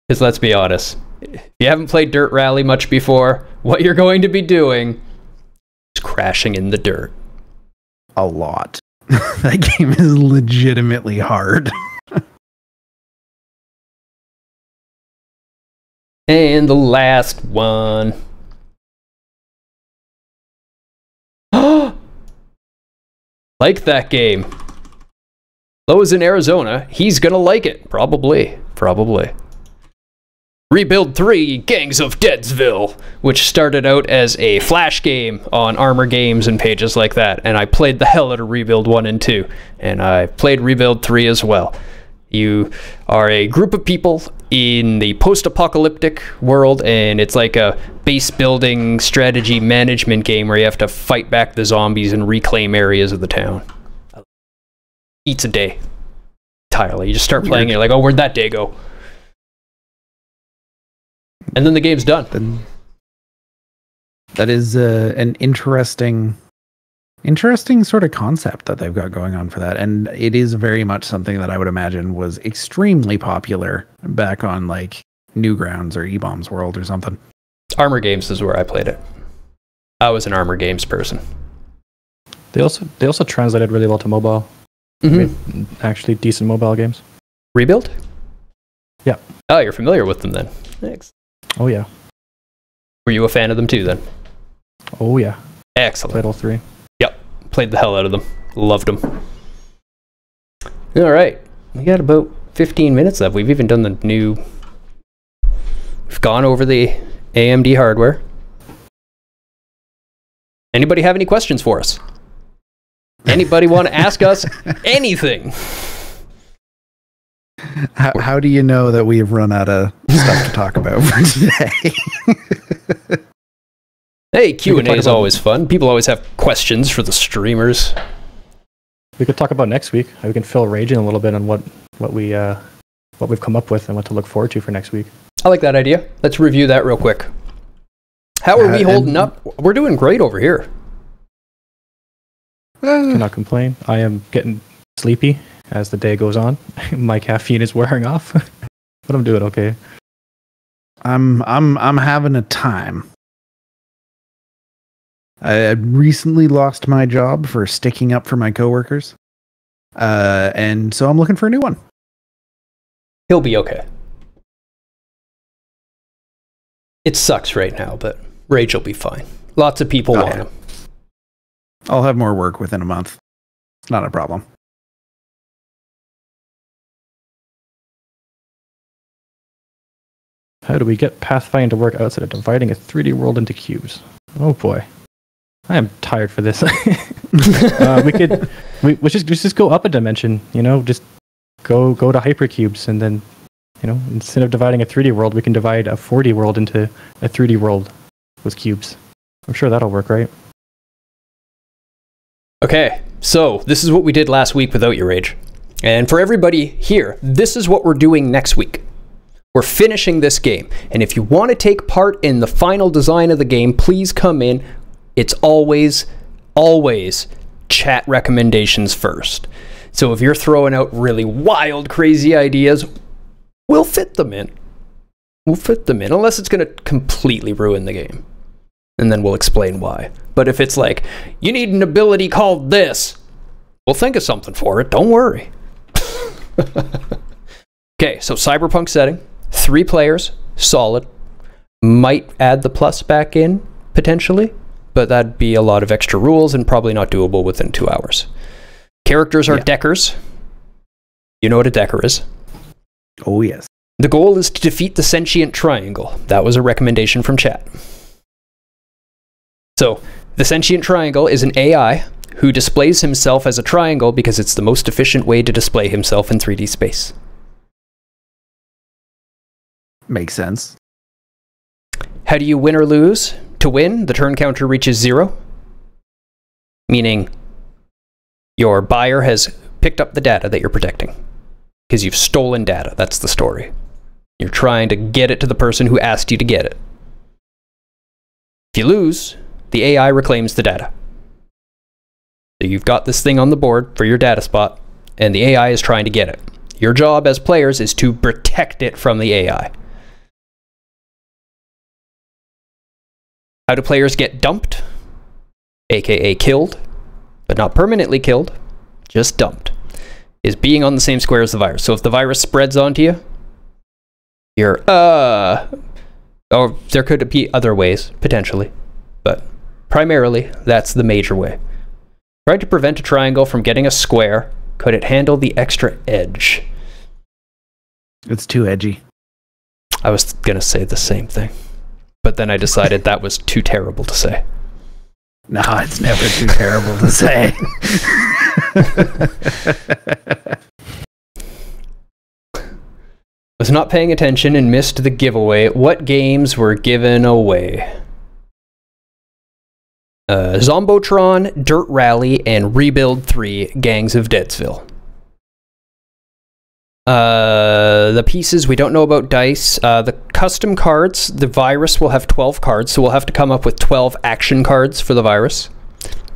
Because let's be honest, if you haven't played Dirt Rally much before, what you're going to be doing is crashing in the dirt. A lot. That game is legitimately hard. And the last one. Like that game. Lo is in Arizona. He's gonna like it. Probably. Rebuild 3, Gangs of Deadsville, which started out as a flash game on Armor Games and pages like that, and I played the hell out of Rebuild 1 and 2, and I played Rebuild 3 as well. You are a group of people in the post-apocalyptic world, and it's like a base-building strategy management game where you have to fight back the zombies and reclaim areas of the town. Eats a day. Entirely. You just start playing, and you're like, oh, where'd that day go? And then the game's done. That is an interesting sort of concept that they've got going on for that. And it is very much something that I would imagine was extremely popular back on like Newgrounds or E-Bombs World or something. Armor Games is where I played it. I was an Armor Games person. They also translated really well to mobile. Mm-hmm. Actually decent mobile games. Rebuild? Yeah. Oh, you're familiar with them then. Thanks. Oh yeah. Were you a fan of them too then? Oh yeah. Excellent. Played all three. Yep. Played the hell out of them. Loved them. All right. We got about 15 minutes left. We've even done the new... We've gone over the AMD hardware. Anybody have any questions for us? Anybody want to ask us anything? How do you know that we have run out of stuff to talk about for today? Hey, Q&A is always fun. People always have questions for the streamers. We could talk about next week. We can fill Rage in a little bit on what we've come up with and what to look forward to for next week. I like that idea. Let's review that real quick. How are we holding up? We're doing great over here. Cannot complain. I am getting sleepy as the day goes on. My caffeine is wearing off, but I'm doing okay. I'm having a time. I recently lost my job for sticking up for my coworkers, and so I'm looking for a new one. He'll be okay. It sucks right now, but Rage will be fine. Lots of people want him. I'll have more work within a month. It's not a problem. How do we get Pathfinder to work outside of dividing a 3D world into cubes? Oh boy. I am tired for this. We should just go up a dimension, just go to hypercubes, and then, instead of dividing a 3D world, we can divide a 4D world into a 3D world with cubes. I'm sure that'll work, right? Okay, so this is what we did last week without your Rage. And for everybody here, this is what we're doing next week. We're finishing this game. And if you want to take part in the final design of the game, please come in. It's always chat recommendations first. So if you're throwing out really wild, crazy ideas, we'll fit them in. Unless it's going to completely ruin the game. And then we'll explain why. But if it's like, you need an ability called this, we'll think of something for it. Don't worry. Okay, so Cyberpunk setting. 3 players, solid. Might add the plus back in, potentially. But that'd be a lot of extra rules and probably not doable within 2 hours. Characters are deckers. You know what a decker is. Oh, yes. The goal is to defeat the sentient triangle. That was a recommendation from chat. So, the sentient triangle is an AI who displays himself as a triangle because it's the most efficient way to display himself in 3D space. Makes sense. How do you win or lose? To win, the turn counter reaches 0, meaning your buyer has picked up the data that you're protecting because you've stolen data. That's the story. You're trying to get it to the person who asked you to get it. If you lose, the AI reclaims the data. So you've got this thing on the board for your data spot, and the AI is trying to get it. Your job as players is to protect it from the AI. How do players get dumped? AKA killed, but not permanently killed, just dumped, is being on the same square as the virus. So if the virus spreads onto you, you're, or there could be other ways, potentially, but primarily, that's the major way. Try to prevent a triangle from getting a square. Could it handle the extra edge? It's too edgy. I was going to say the same thing. But then I decided that was too terrible to say. No, it's never too terrible to say. Was not paying attention and missed the giveaway. What games were given away? Zombotron, Dirt Rally, and Rebuild 3, Gangs of Deadsville. The pieces, we don't know about dice. The custom cards, the virus will have 12 cards, so we'll have to come up with 12 action cards for the virus.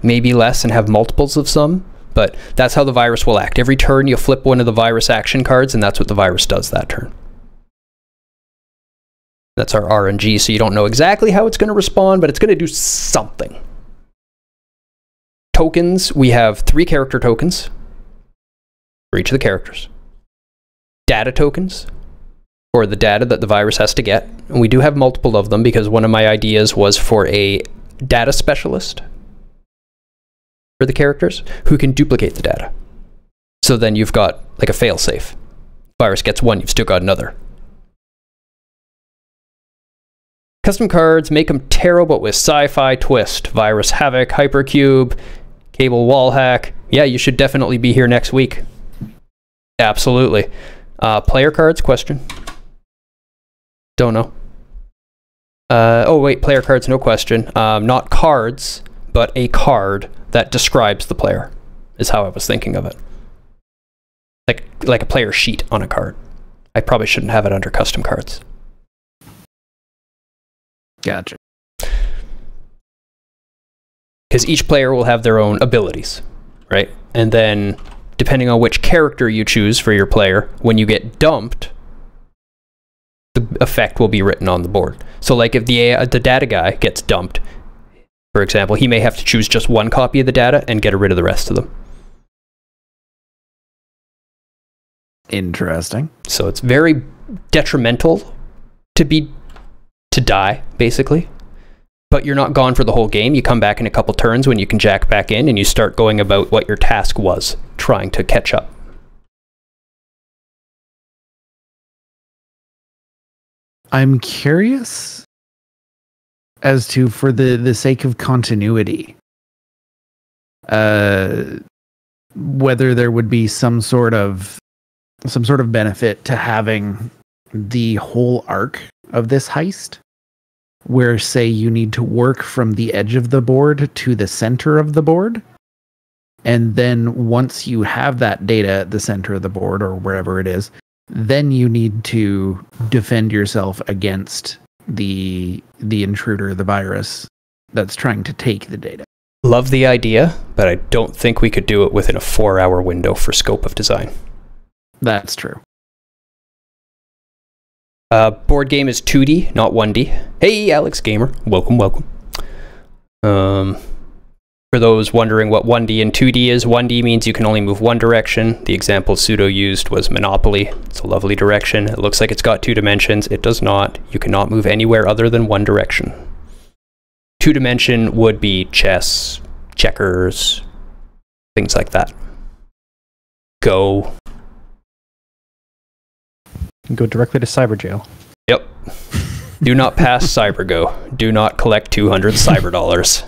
Maybe less and have multiples of some, but that's how the virus will act. Every turn you flip one of the virus action cards, and that's what the virus does that turn. That's our RNG, so you don't know exactly how it's going to respond, but it's going to do something. Tokens, we have 3 character tokens for each of the characters. Data tokens for the data that the virus has to get. And we do have multiple of them because one of my ideas was for a data specialist for the characters who can duplicate the data. So then you've got like a fail-safe. Virus gets one, you've still got another. Custom cards, make them terrible with sci-fi twist. Virus Havoc, Hypercube, Cable Wall Hack. Yeah, you should definitely be here next week. Absolutely. Player cards, question. Don't know. Oh, wait, player cards, no question. Not cards, but a card that describes the player is how I was thinking of it. Like a player sheet on a card. I probably shouldn't have it under custom cards. Gotcha. Because each player will have their own abilities, right? And then, depending on which character you choose for your player, when you get dumped, the effect will be written on the board. So like if the data guy gets dumped, for example, he may have to choose just one copy of the data and get rid of the rest of them. Interesting. So it's very detrimental to die, basically. But you're not gone for the whole game. You come back in a couple turns when you can jack back in and you start going about what your task was, trying to catch up. I'm curious as to, for the sake of continuity, whether there would be some sort of benefit to having the whole arc of this heist, where, say, you need to work from the edge of the board to the center of the board, and then once you have that data at the center of the board or wherever it is, then you need to defend yourself against the intruder, the virus that's trying to take the data. Love the idea, but I don't think we could do it within a 4-hour window for scope of design. That's true. Board game is 2D, not 1D. Hey, Alex Gamer. Welcome, welcome. For those wondering what 1D and 2D is, 1D means you can only move one direction. The example Pseudo used was Monopoly. It's a lovely direction. It looks like it's got 2 dimensions. It does not. You cannot move anywhere other than one direction. 2-dimension would be chess, checkers, things like that. Go. Go directly to cyber jail. Yep. Do not pass CyberGo. Do not collect 200 cyber dollars.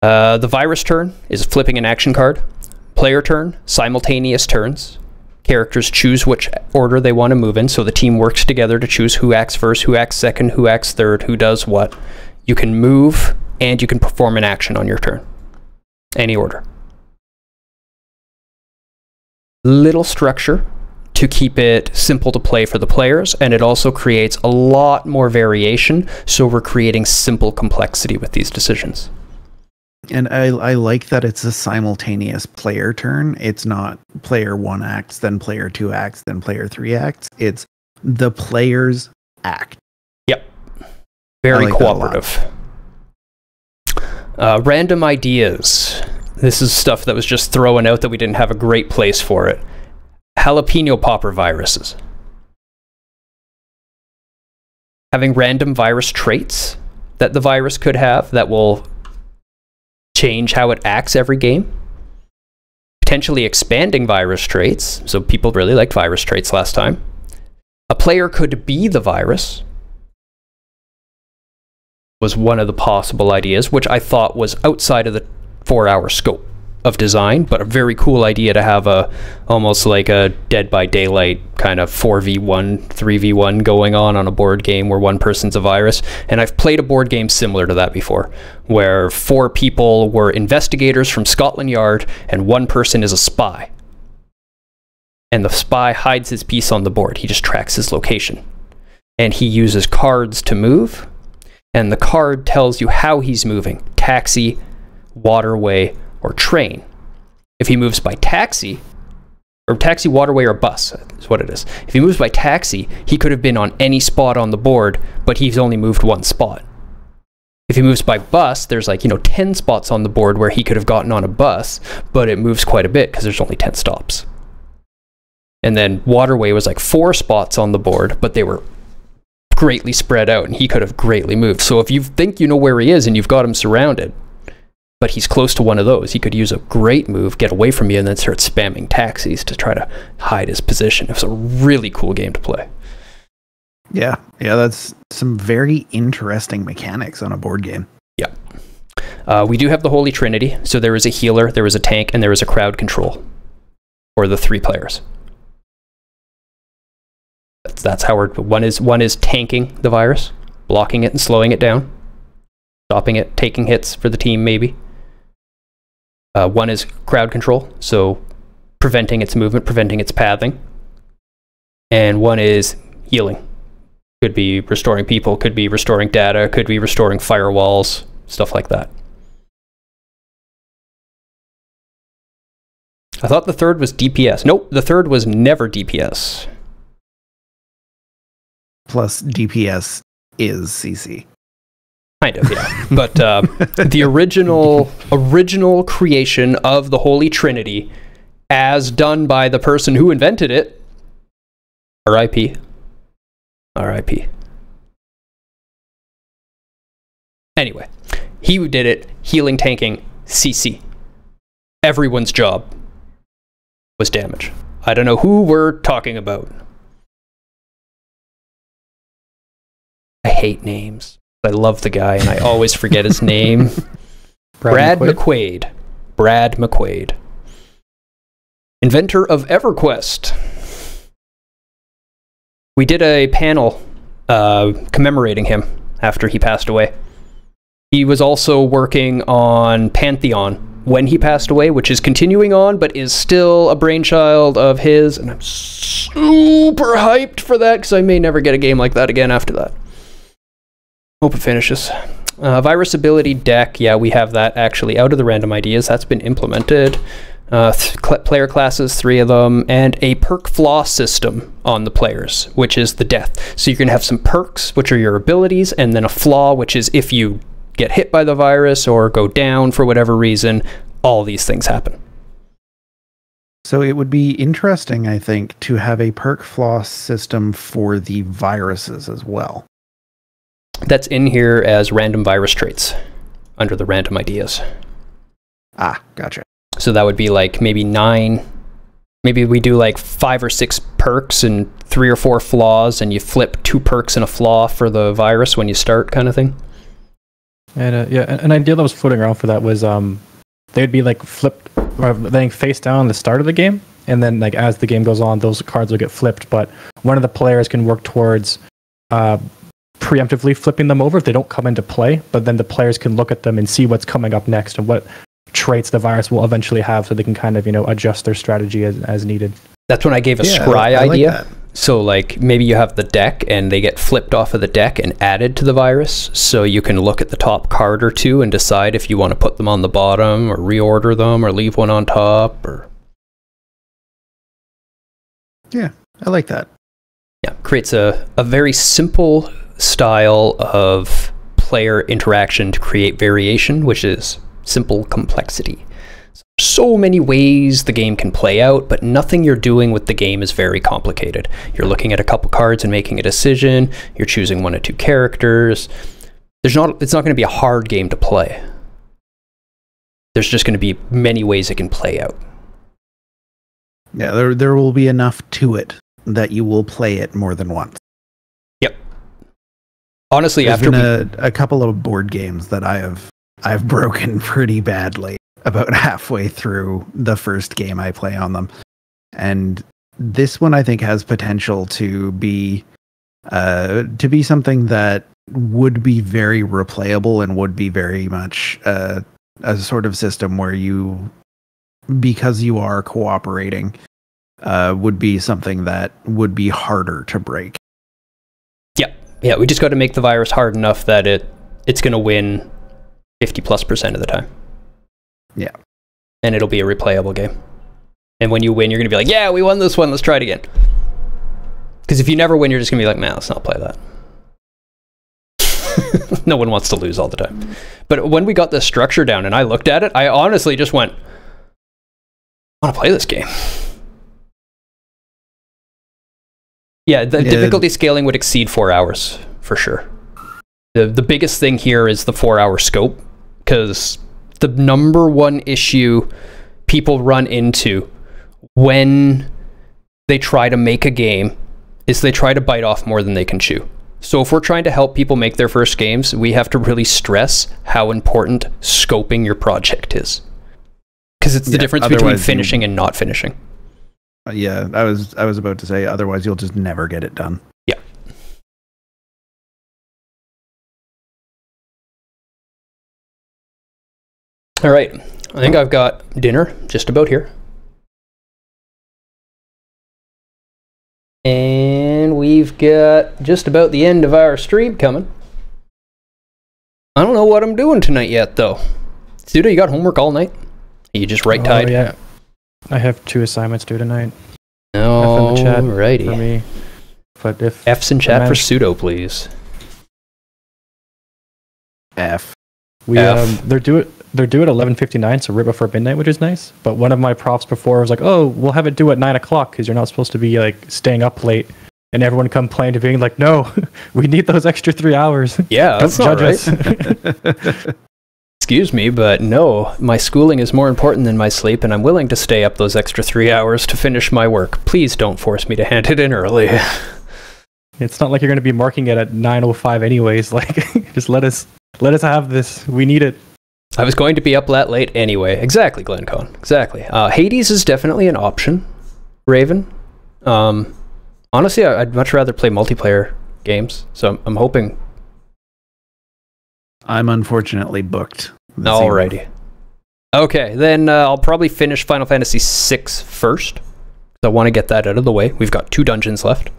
The virus turn is flipping an action card. Player turn, simultaneous turns. Characters choose which order they want to move in, so the team works together to choose who acts first, who acts second, who acts third, who does what. You can move, and you can perform an action on your turn. Any order. Little structure to keep it simple to play for the players, and it also creates a lot more variation, so we're creating simple complexity with these decisions. And I like that it's a simultaneous player turn. It's not player 1 acts, then player 2 acts, then player 3 acts. It's the players act. Yep. Very cooperative. Random ideas. This is stuff that was just thrown out that we didn't have a great place for it. Jalapeno popper viruses. Having random virus traits that the virus could have that will change how it acts every game. Potentially expanding virus traits. So people really liked virus traits last time. A player could be the virus. Was one of the possible ideas, which I thought was outside of the 4-hour scope of design, but a very cool idea to have almost like a Dead by Daylight kind of 4v1, 3v1 going on a board game where one person's a virus. And I've played a board game similar to that before, where 4 people were investigators from Scotland Yard and one person is a spy. And the spy hides his piece on the board. He just tracks his location. And he uses cards to move, and the card tells you how he's moving. Taxi, waterway, or train. If he moves by taxi, or taxi, waterway, or bus is what it is. If he moves by taxi, he could have been on any spot on the board, but he's only moved one spot. If he moves by bus, there's 10 spots on the board where he could have gotten on a bus, but it moves quite a bit because there's only 10 stops. And then waterway was 4 spots on the board, but they were greatly spread out and he could have greatly moved. So if you think you know where he is and you've got him surrounded, but he's close to one of those, he could use a great move, get away from you, and then start spamming taxis to try to hide his position. It was a really cool game to play. Yeah, that's some very interesting mechanics on a board game. Yeah. We do have the Holy Trinity. So there is a healer, there is a tank, and there is a crowd control. for the 3 players. That's how one is tanking the virus, blocking it and slowing it down, stopping it, taking hits for the team maybe. One is crowd control, so preventing its movement, preventing its pathing. And one is healing. Could be restoring people, could be restoring data, could be restoring firewalls, stuff like that. I thought the third was DPS. Nope, the third was never DPS. Plus DPS is CC. Kind of, yeah. But the original creation of the Holy Trinity, as done by the person who invented it, R.I.P. R.I.P. Anyway, he who did it, healing, tanking, CC. Everyone's job was damage. I don't know who we're talking about. I hate names. I love the guy, and I always forget his name. Brad McQuaid. Brad McQuaid. Inventor of EverQuest. We did a panel commemorating him after he passed away. He was also working on Pantheon when he passed away, which is continuing on, but is still a brainchild of his, and I'm super hyped for that, because I may never get a game like that again after that. Hope it finishes. Virus ability deck, yeah, we have that actually out of the random ideas. That's been implemented. Player classes, 3 of them, and a perk flaw system on the players, which is the death. So you're going to have some perks, which are your abilities, and then a flaw, which is if you get hit by the virus or go down for whatever reason, all these things happen. So it would be interesting, I think, to have a perk flaw system for the viruses as well. That's in here as random virus traits under the random ideas. Ah, gotcha. So that would be like maybe 9, maybe we do like 5 or 6 perks and 3 or 4 flaws, and you flip 2 perks and a flaw for the virus when you start, kind of thing. And yeah, an idea that was floating around for that was they'd be like flipped, or laying face down at the start of the game, and then like as the game goes on, those cards will get flipped, but one of the players can work towards preemptively flipping them over if they don't come into play, but then the players can look at them and see what's coming up next and what traits the virus will eventually have, so they can kind of, you know, adjust their strategy as needed. That's when I gave a scry idea. Like, so like maybe you have the deck and they get flipped off of the deck and added to the virus, so you can look at the top card or 2 and decide if you want to put them on the bottom or reorder them or leave one on top. Or yeah, I like that. Yeah, creates a very simple style of player interaction to create variation, which is simple complexity. So many ways the game can play out, but nothing you're doing with the game is very complicated. You're looking at a couple cards and making a decision. You're choosing 1 or 2 characters. It's not going to be a hard game to play. There's just going to be many ways it can play out. Yeah, there will be enough to it that you will play it more than once. Yep. Honestly, there's been a couple of board games that I've broken pretty badly about halfway through the first game I play on them. And this one I think has potential to be something that would be very replayable and would be very much a sort of system where you, because you are cooperating, would be something that would be harder to break. Yeah, we just got to make the virus hard enough that it's going to win 50+% of the time. Yeah. And it'll be a replayable game. And when you win, you're going to be like, yeah, we won this one, let's try it again. Because if you never win, you're just going to be like, man, let's not play that. No one wants to lose all the time. But when we got the structure down and I looked at it, I honestly just went, I want to play this game. Yeah, the difficulty scaling would exceed 4 hours, for sure. The biggest thing here is the 4-hour scope, because the number 1 issue people run into when they try to make a game is they try to bite off more than they can chew. So if we're trying to help people make their first games, we have to really stress how important scoping your project is. Because it's the difference between finishing and not finishing. Yeah, I was about to say, otherwise you'll just never get it done. Yeah. All right. I think I've got dinner just about here. And we've got just about the end of our stream coming. I don't know what I'm doing tonight yet, though. Suda, you got homework all night? Are you just right-tied? Oh, yeah. I have 2 assignments due tonight. Oh, righty. For me. But if F's in chat for pseudo, please. F. They're due at 11:59, so right before midnight, which is nice. But one of my props before was like, "Oh, we'll have it due at 9 o'clock because you're not supposed to be like staying up late." And everyone complained to being like, "No, we need those extra 3 hours." Yeah, that's Don't not judge right. Excuse me, but no, my schooling is more important than my sleep, and I'm willing to stay up those extra 3 hours to finish my work. Please don't force me to hand it in early. It's not like you're going to be marking it at 9:05 anyways. Like, just let us have this. We need it. I was going to be up that late anyway. Exactly, Glencon. Exactly. Hades is definitely an option, Raven. Honestly, I'd much rather play multiplayer games, so I'm hoping. I'm unfortunately booked. Alrighty. Okay, then I'll probably finish Final Fantasy VI first. I want to get that out of the way. We've got 2 dungeons left.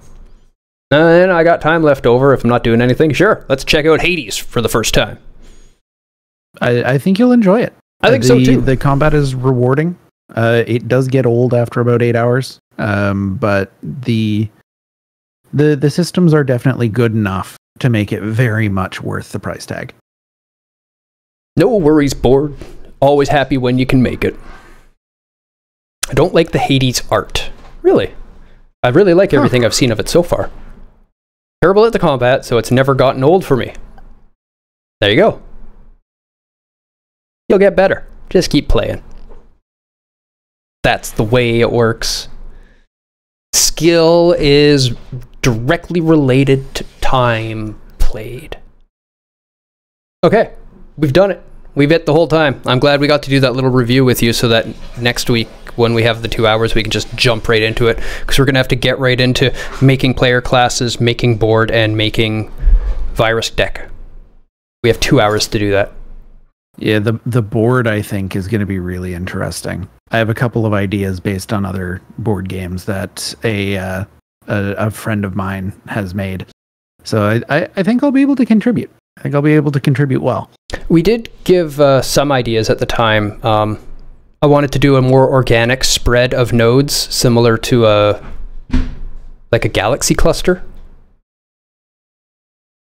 And I got time left over if I'm not doing anything. Sure, let's check out Hades for the first time. I think you'll enjoy it. I think so too. The combat is rewarding. It does get old after about 8 hours, but the systems are definitely good enough to make it very much worth the price tag. No worries, board. Always happy when you can make it. I don't like the Hades art. Really. I really like everything I've seen of it so far. Terrible at the combat, so it's never gotten old for me. There you go. You'll get better. Just keep playing. That's the way it works. Skill is directly related to time played. Okay, we've done it. We've hit the whole time. I'm glad we got to do that little review with you so that next week when we have the 2 hours we can just jump right into it, because we're going to have to get right into making player classes, making board, and making virus deck. We have 2 hours to do that. Yeah, the board, I think, is going to be really interesting. I have a couple of ideas based on other board games that a friend of mine has made. So I think I'll be able to contribute. I think I'll be able to contribute well. We did give some ideas at the time. I wanted to do a more organic spread of nodes, similar to a galaxy cluster,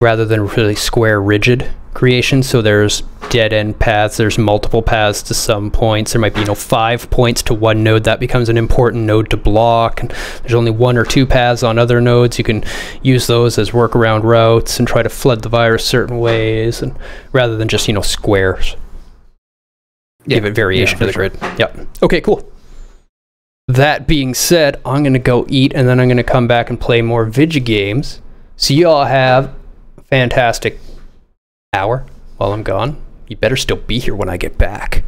rather than really square rigid creation. So there's dead end paths, there's multiple paths to some points. There might be 5 points to one node. That becomes an important node to block, and there's only 1 or 2 paths on other nodes. You can use those as workaround routes and try to flood the virus certain ways, and rather than just squares. Give it variation to the grid. Yep. Okay, cool. That being said, I'm gonna go eat, and then I'm gonna come back and play more Vidya games. So you all have a fantastic hour while I'm gone. You better still be here when I get back.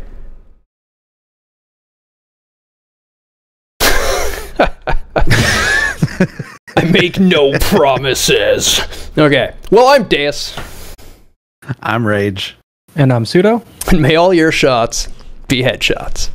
I make no promises. Okay. Well, I'm Deus. I'm Rage. And I'm Pseudo. And may all your shots be headshots.